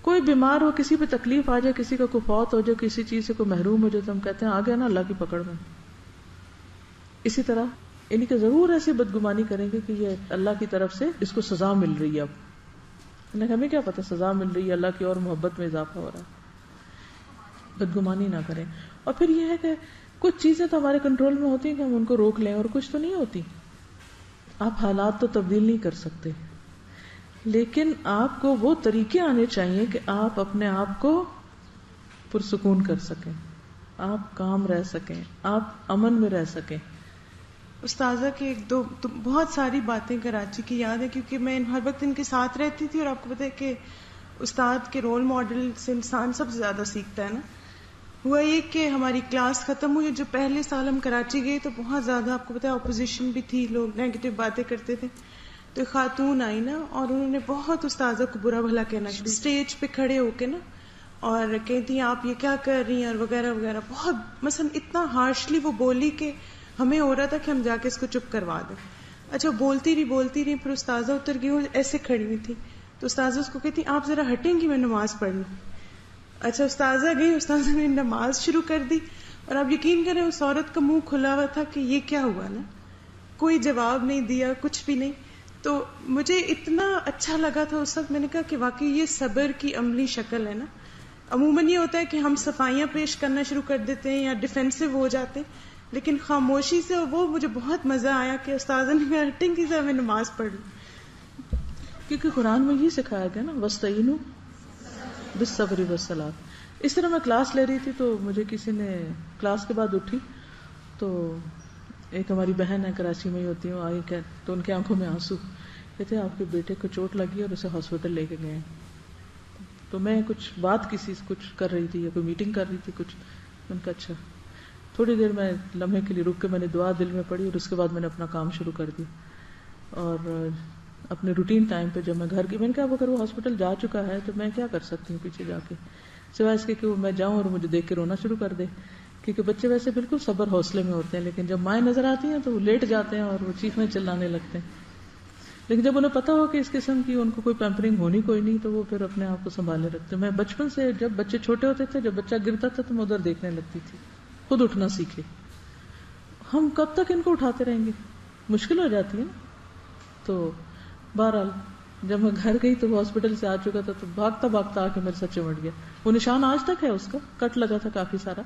کوئی بیمار ہو، کسی پہ تکلیف آ جائے، کسی کا کوئی فوت ہو جائے، کسی چیز سے کوئی محروم ہو جائے تو ہم کہتے ہیں آ گیا نا اللہ کی پکڑ میں. اسی طرح یعنی کہ ضرور ایسی بدگمانی کریں گے کہ یہ اللہ کی طرف سے اس کو سزا مل رہی ہے. اب ہمیں کیا پتا سزا مل رہی ہے، اللہ کی اور محبت میں اضافہ ہو رہا ہے. بدگمانی نہ کریں. اور پھر یہ ہے کہ کچھ چیزیں تو ہمارے کنٹرول میں ہوتی ہیں کہ ہم ان کو روک لیں، اور کچھ تو نہیں ہوتی. آپ حالات تو تبدیل نہیں کر سکتے، لیکن آپ کو وہ طریقے آنے چاہیے کہ آپ اپنے آپ کو پرسکون کر سکیں، آپ کام رہ سکیں، آپ امن میں رہ سکیں. استاذہ کے ایک دو تو بہت ساری باتیں کراچی کی یاد ہے، کیونکہ میں ہر وقت ان کے ساتھ رہتی تھی، اور آپ کو پتہ ہے کہ استاد کے رول ماڈل سے انسان سب سے زیادہ سیکھتا ہے نا. ہوا یہ کہ ہماری کلاس ختم ہوئی، جو پہلے سال ہم کراچی گئے تو بہت زیادہ آپ کو پتہ ہے اپوزیشن بھی تھی، لوگ نیگیٹو باتیں کرتے تھے. تو ایک خاتون آئی نا، اور انہوں نے بہت استاذہ کو برا بھلا کہنا اسٹیج پہ کھڑے ہو کے نا، اور کہتی آپ یہ کیا کر رہی ہیں اور وغیرہ وغیرہ. بہت مثلا اتنا ہارشلی وہ بولی کہ ہمیں ہو رہا تھا کہ ہم جا کے اس کو چپ کروا دیں. اچھا بولتی رہی، پھر استاذہ اتر گئی، وہ ایسے کھڑی ہوئی تھی. تو استاذہ اس کو کہتی آپ ذرا ہٹیں گی، میں نماز پڑھ لوں. اچھا استاذہ گئی، استاذہ نے نماز شروع کر دی، اور آپ یقین کریں اس عورت کا منہ کھلا ہوا تھا کہ یہ کیا ہوا نا، کوئی جواب نہیں دیا، کچھ بھی نہیں. تو مجھے اتنا اچھا لگا تھا اس وقت، میں نے کہا کہ واقعی یہ صبر کی عملی شکل ہے نا. عموماً یہ ہوتا ہے کہ ہم صفائیاں پیش کرنا شروع کر دیتے ہیں یا ڈیفینسو ہو جاتے ہیں، لیکن خاموشی سے وہ مجھے بہت مزہ آیا کہ استاذہ نے کہا ہٹیں کی سے میں نماز پڑھ لوں. کیونکہ قرآن میں یہ سکھایا گیا نا وَاسْتَعِینُوا بِالصَّبْرِ وَالصَّلَاةِ. اس طرح میں کلاس لے رہی تھی تو مجھے کسی نے کلاس کے بعد اٹھی تو ایک ہماری بہن ہے کراچی میں ہی ہوتی ہے، وہ آئی کہ تو ان کی آنکھوں میں آنسو، کہتے ہیں آپ کے بیٹے کو چوٹ لگی اور اسے ہاسپٹل لے کے گئے ہیں. تو میں کچھ بات کچھ کر رہی تھی یا کوئی میٹنگ کر رہی تھی کچھ، میں نے کہا اچھا. تھوڑی دیر میں لمحے کے لیے رک کے میں نے دعا دل میں پڑھی، اور اس کے بعد میں نے اپنا کام شروع کر دیا. اور اپنے روٹین ٹائم پہ جب میں گھر کی، میں نے کہا اگر وہ ہاسپٹل جا چکا ہے تو میں کیا کر سکتی ہوں پیچھے جا کے، سوائے اس کے کہ وہ میں جاؤں اور مجھے دیکھ کے رونا شروع کر دے. کیونکہ بچے ویسے بالکل صبر حوصلے میں ہوتے ہیں، لیکن جب مائیں نظر آتی ہیں تو وہ لیٹ جاتے ہیں اور وہ چیخنے چلانے لگتے ہیں. لیکن جب انہیں پتا ہو کہ اس قسم کی ان کو کوئی پیمپرنگ ہونی کوئی نہیں تو وہ پھر اپنے آپ کو سنبھالنے رکھتے. میں بچپن سے جب بچے چھوٹے ہوتے تھے، جب بچہ گرتا تھا تو میں ادھر دیکھنے لگتی تھی، خود اٹھنا سیکھے. ہم کب تک ان کو اٹھاتے رہیں گے؟ مشکل ہو جاتی ہے نا. تو بہرحال جب میں گھر گئی تو وہ ہاسپٹل سے آ چکا تھا، تو بھاگتا بھاگتا آ کے میرے ساتھ چمٹ گیا. وہ نشان آج تک ہے، اس کا کٹ لگا تھا کافی سارا.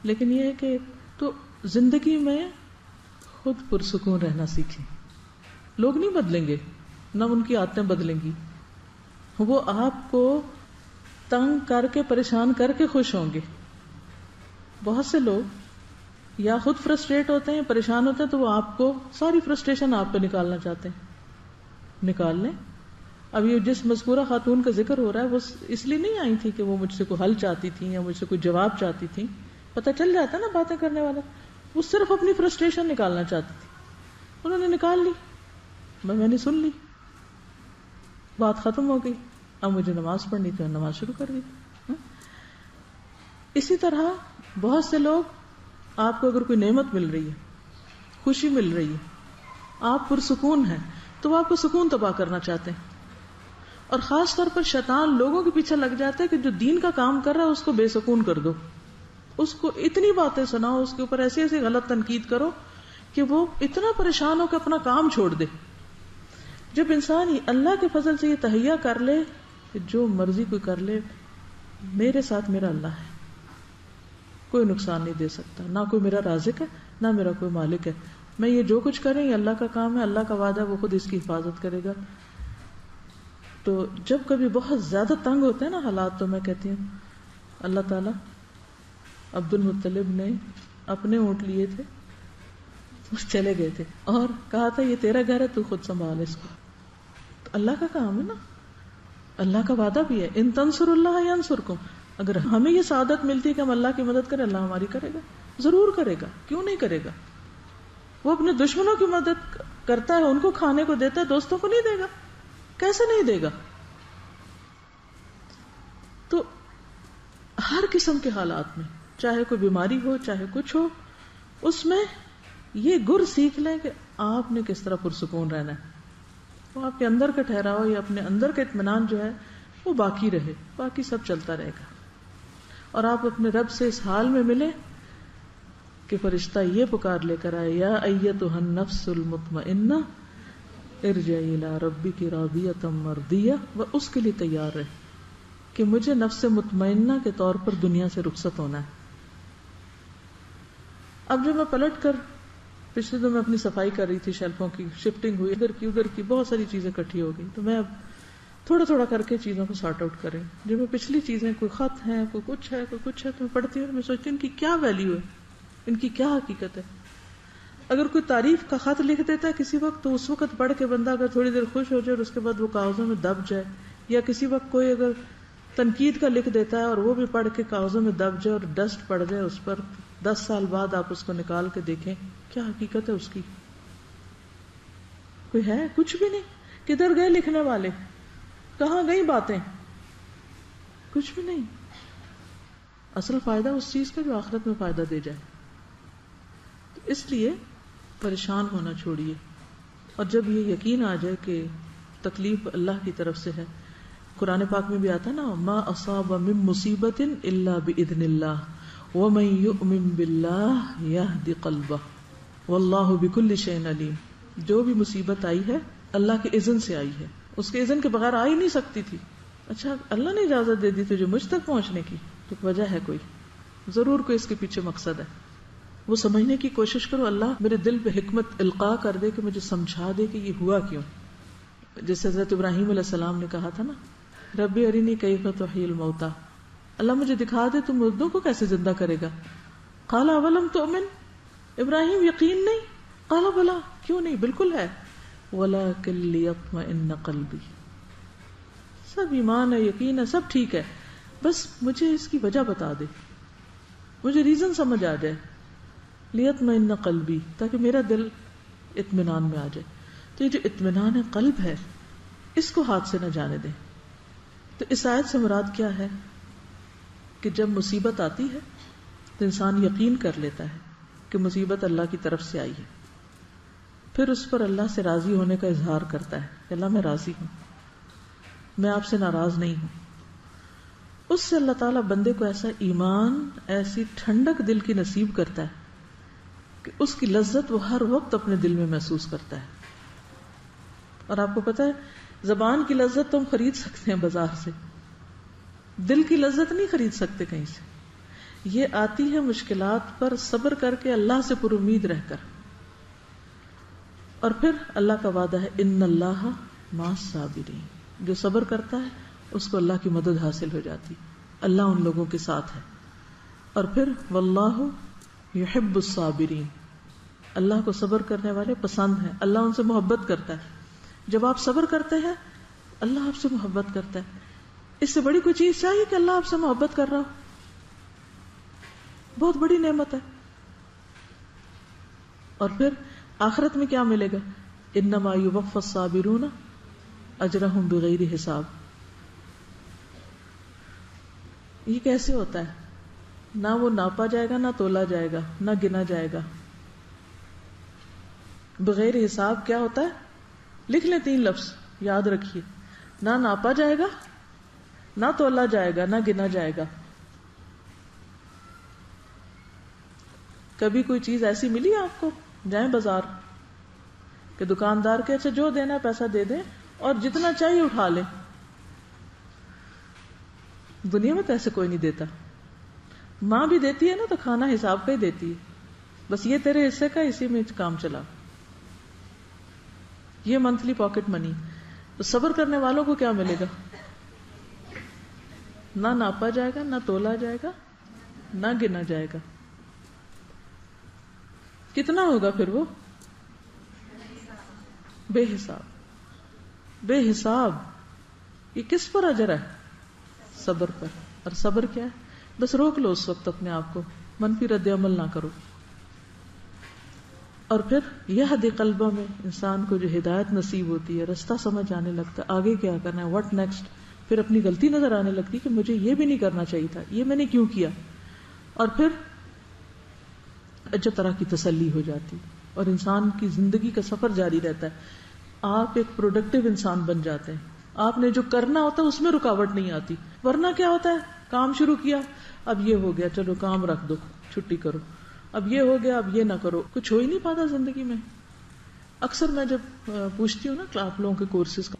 لیکن یہ ہے کہ تو زندگی میں خود پرسکون رہنا سیکھیں. لوگ نہیں بدلیں گے، نہ ان کی عادتیں بدلیں گی، وہ آپ کو تنگ کر کے پریشان کر کے خوش ہوں گے. بہت سے لوگ یا خود فرسٹریٹ ہوتے ہیں، پریشان ہوتے ہیں، تو وہ آپ کو ساری فرسٹریشن آپ پہ نکالنا چاہتے ہیں. نکال لیں. اب یہ جس مذکورہ خاتون کا ذکر ہو رہا ہے وہ اس لیے نہیں آئی تھی کہ وہ مجھ سے کوئی حل چاہتی تھی یا مجھ سے کوئی جواب چاہتی تھی. پتہ چل جاتا نا باتیں کرنے والا، وہ صرف اپنی فرسٹریشن نکالنا چاہتی تھی. انہوں نے نکال لی، میں نے سن لی، بات ختم ہو گئی. اب مجھے نماز پڑھنی تھی، نماز شروع کر دی. اسی طرح بہت سے لوگ، آپ کو اگر کوئی نعمت مل رہی ہے، خوشی مل رہی ہے، آپ پرسکون ہیں، تو وہ آپ کو سکون تباہ کرنا چاہتے ہیں. اور خاص طور پر شیطان لوگوں کے پیچھے لگ جاتا ہے کہ جو دین کا کام کر رہا ہے اس کو بے سکون کر دو، اس کو اتنی باتیں سناؤ، اس کے اوپر ایسی ایسی غلط تنقید کرو کہ وہ اتنا پریشان ہو کہ اپنا کام چھوڑ دے. جب انسان اللہ کے فضل سے یہ تہیا کر لے کہ جو مرضی کوئی کر لے، میرے ساتھ میرا اللہ ہے، کوئی نقصان نہیں دے سکتا، نہ کوئی میرا رازق ہے نہ میرا کوئی مالک ہے، میں یہ جو کچھ کریں یہ اللہ کا کام ہے، اللہ کا وعدہ وہ خود اس کی حفاظت کرے گا. تو جب کبھی بہت زیادہ تنگ ہوتے ہیں نا حالات، تو میں کہتی ہوں اللہ تعالیٰ، عبد المطلب نے اپنے اونٹ لیے تھے، چلے گئے تھے اور کہا تھا یہ تیرا گھر ہے، تو خود سنبھال اس کو. تو اللہ کا کام ہے نا، اللہ کا وعدہ بھی ہے ان تنصر اللہ ینصرکم. اگر ہمیں یہ سعادت ملتی ہے کہ ہم اللہ کی مدد کریں، اللہ ہماری کرے گا، ضرور کرے گا، کیوں نہیں کرے گا. وہ اپنے دشمنوں کی مدد کرتا ہے، ان کو کھانے کو دیتا ہے، دوستوں کو نہیں دے گا، کیسے نہیں دے گا. تو ہر قسم کے حالات میں، چاہے کوئی بیماری ہو، چاہے کچھ ہو، اس میں یہ گر سیکھ لیں کہ آپ نے کس طرح پرسکون رہنا ہے. وہ آپ کے اندر کا ٹھہراؤ یا اپنے اندر کا اطمینان جو ہے وہ باقی رہے، باقی سب چلتا رہے گا. اور آپ اپنے رب سے اس حال میں ملے کہ فرشتہ یہ پکار لے کر آئے، یا ایتھا النفس المطمئنہ ارجعی الی ربک راضیۃ مرضیہ، وہ اس کے لیے تیار رہے کہ مجھے نفس مطمئنہ کے طور پر دنیا سے رخصت ہونا ہے. اب جب میں پلٹ کر پچھلے دن میں اپنی صفائی کر رہی تھی، شیلفوں کی شفٹنگ ہوئی، ادھر کی بہت ساری چیزیں اکٹھی ہو گئی، تو میں اب تھوڑا تھوڑا کر کے چیزوں کو سارٹ آؤٹ کریں. جب میں پچھلی چیزیں، کوئی خط ہیں، کوئی کچھ ہے تو میں پڑھتی ہوں، میں سوچتی ہوں ان کی کیا ویلیو ہے، ان کی کیا حقیقت ہے. اگر کوئی تعریف کا خط لکھ دیتا ہے کسی وقت، تو اس وقت پڑھ کے بندہ اگر تھوڑی دیر خوش ہو جائے اور اس کے بعد وہ کاغذوں میں دب جائے، یا کسی وقت کوئی اگر تنقید کا لکھ دیتا ہے اور وہ بھی پڑھ کے کاغذوں میں دب جائے اور ڈسٹ پڑ جائے اس پر، 10 سال بعد آپ اس کو نکال کے دیکھیں کیا حقیقت ہے اس کی. کوئی ہے؟ کچھ بھی نہیں. کدھر گئے لکھنے والے؟ کہاں گئی باتیں؟ کچھ بھی نہیں. اصل فائدہ اس چیز کا جو آخرت میں فائدہ دے جائے. تو اس لیے پریشان ہونا چھوڑیے، اور جب یہ یقین آ جائے کہ تکلیف اللہ کی طرف سے ہے. قرآن پاک میں بھی آتا نا، ما اصاب من مصیبت الا باذن اللہ ومن یؤمن باللہ یہد قلبہ واللہ بکل شیء علیم. جو بھی مصیبت آئی ہے اللہ کے اذن سے آئی ہے، اس کے اذن کے بغیر آ ہی نہیں سکتی تھی. اچھا اللہ نے اجازت دے دی تجھے مجھ تک پہنچنے کی، تو وجہ ہے کوئی، ضرور کوئی اس کے پیچھے مقصد ہے. وہ سمجھنے کی کوشش کرو، اللہ میرے دل پہ حکمت القاء کر دے کہ مجھے سمجھا دے کہ یہ ہوا کیوں. جیسے حضرت ابراہیم علیہ السلام نے کہا تھا نا، ربی ارینی کیف تحیی الموتى، اللہ مجھے دکھا دے تو مردوں کو کیسے زندہ کرے گا. قال اولم تؤمن، ابراہیم یقین نہیں؟ قال بلا، کیوں نہیں، بالکل ہے. ولکن لیطمئن قلبی، سب ایمان ہے، یقین ہے، سب ٹھیک ہے، بس مجھے اس کی وجہ بتا دے، مجھے ریزن سمجھ آ جائے. لیطمئن قلبی، تاکہ میرا دل اطمینان میں آ جائے. تو یہ جو اطمینان قلب ہے، اس کو ہاتھ سے نہ جانے دیں. تو اس آیت سے مراد کیا ہے کہ جب مصیبت آتی ہے تو انسان یقین کر لیتا ہے کہ مصیبت اللہ کی طرف سے آئی ہے، پھر اس پر اللہ سے راضی ہونے کا اظہار کرتا ہے کہ اللہ میں راضی ہوں، میں آپ سے ناراض نہیں ہوں. اس سے اللہ تعالیٰ بندے کو ایسا ایمان، ایسی ٹھنڈک دل کی نصیب کرتا ہے کہ اس کی لذت وہ ہر وقت اپنے دل میں محسوس کرتا ہے. اور آپ کو پتا ہے زبان کی لذت تو ہم خرید سکتے ہیں بازار سے، دل کی لذت نہیں خرید سکتے کہیں سے. یہ آتی ہے مشکلات پر صبر کر کے، اللہ سے پر امید رہ کر. اور پھر اللہ کا وعدہ ہے ان اللہ مع الصابرین، جو صبر کرتا ہے اس کو اللہ کی مدد حاصل ہو جاتی، اللہ ان لوگوں کے ساتھ ہے. اور پھر واللہ یحب الصابرین، اللہ کو صبر کرنے والے پسند ہیں، اللہ ان سے محبت کرتا ہے. جب آپ صبر کرتے ہیں اللہ آپ سے محبت کرتا ہے. اس سے بڑی کوئی چیز چاہیے کہ اللہ آپ سے محبت کر رہا ہو؟ بہت بڑی نعمت ہے. اور پھر آخرت میں کیا ملے گا؟ انما یوفی الصابرون اجرہم بغیر حساب. یہ کیسے ہوتا ہے؟ نہ وہ ناپا جائے گا، نہ تولا جائے گا، نہ گنا جائے گا. بغیر حساب کیا ہوتا ہے؟ لکھ لیں 3 لفظ، یاد رکھیے، نہ ناپا جائے گا، نہ تولا جائے گا، نہ گنا جائے گا. کبھی کوئی چیز ایسی ملی آپ کو، جائیں بازار کہ دکاندار کے اچھا جو دینا ہے پیسہ دے دیں اور جتنا چاہیے اٹھا لیں؟ دنیا میں تو ایسے کوئی نہیں دیتا. ماں بھی دیتی ہے نا تو کھانا حساب کا ہی دیتی ہے، بس یہ تیرے حصے کا، اسی میں کام چلا، یہ منتھلی پاکٹ منی. تو صبر کرنے والوں کو کیا ملے گا؟ نہ ناپا جائے گا، نہ تولا جائے گا، نہ گنا جائے گا. کتنا ہوگا پھر وہ؟ بے حساب. بے حساب. یہ کس پر اجر ہے؟ صبر پر. اور صبر کیا ہے؟ بس روک لو اس وقت اپنے آپ کو، منفی رد عمل نہ کرو. اور پھر یہدی قلبہ میں انسان کو جو ہدایت نصیب ہوتی ہے، رستہ سمجھ آنے لگتا ہے، آگے کیا کرنا ہے، واٹ نیکسٹ. پھر اپنی غلطی نظر آنے لگتی کہ مجھے یہ بھی نہیں کرنا چاہیے تھا، یہ میں نے کیوں کیا. اور پھر اجب طرح کی تسلی ہو جاتی اور انسان کی زندگی کا سفر جاری رہتا ہے. آپ ایک پروڈکٹیو انسان بن جاتے ہیں. آپ نے جو کرنا ہوتا ہے اس میں رکاوٹ نہیں آتی. ورنہ کیا ہوتا ہے، کام شروع کیا، اب یہ ہو گیا، چلو کام رکھ دو، چھٹی کرو، اب یہ ہو گیا، اب یہ نہ کرو. کچھ ہو ہی نہیں پاتا زندگی میں. اکثر میں جب پوچھتی ہوں نا آپ لوگوں کے کورسز کا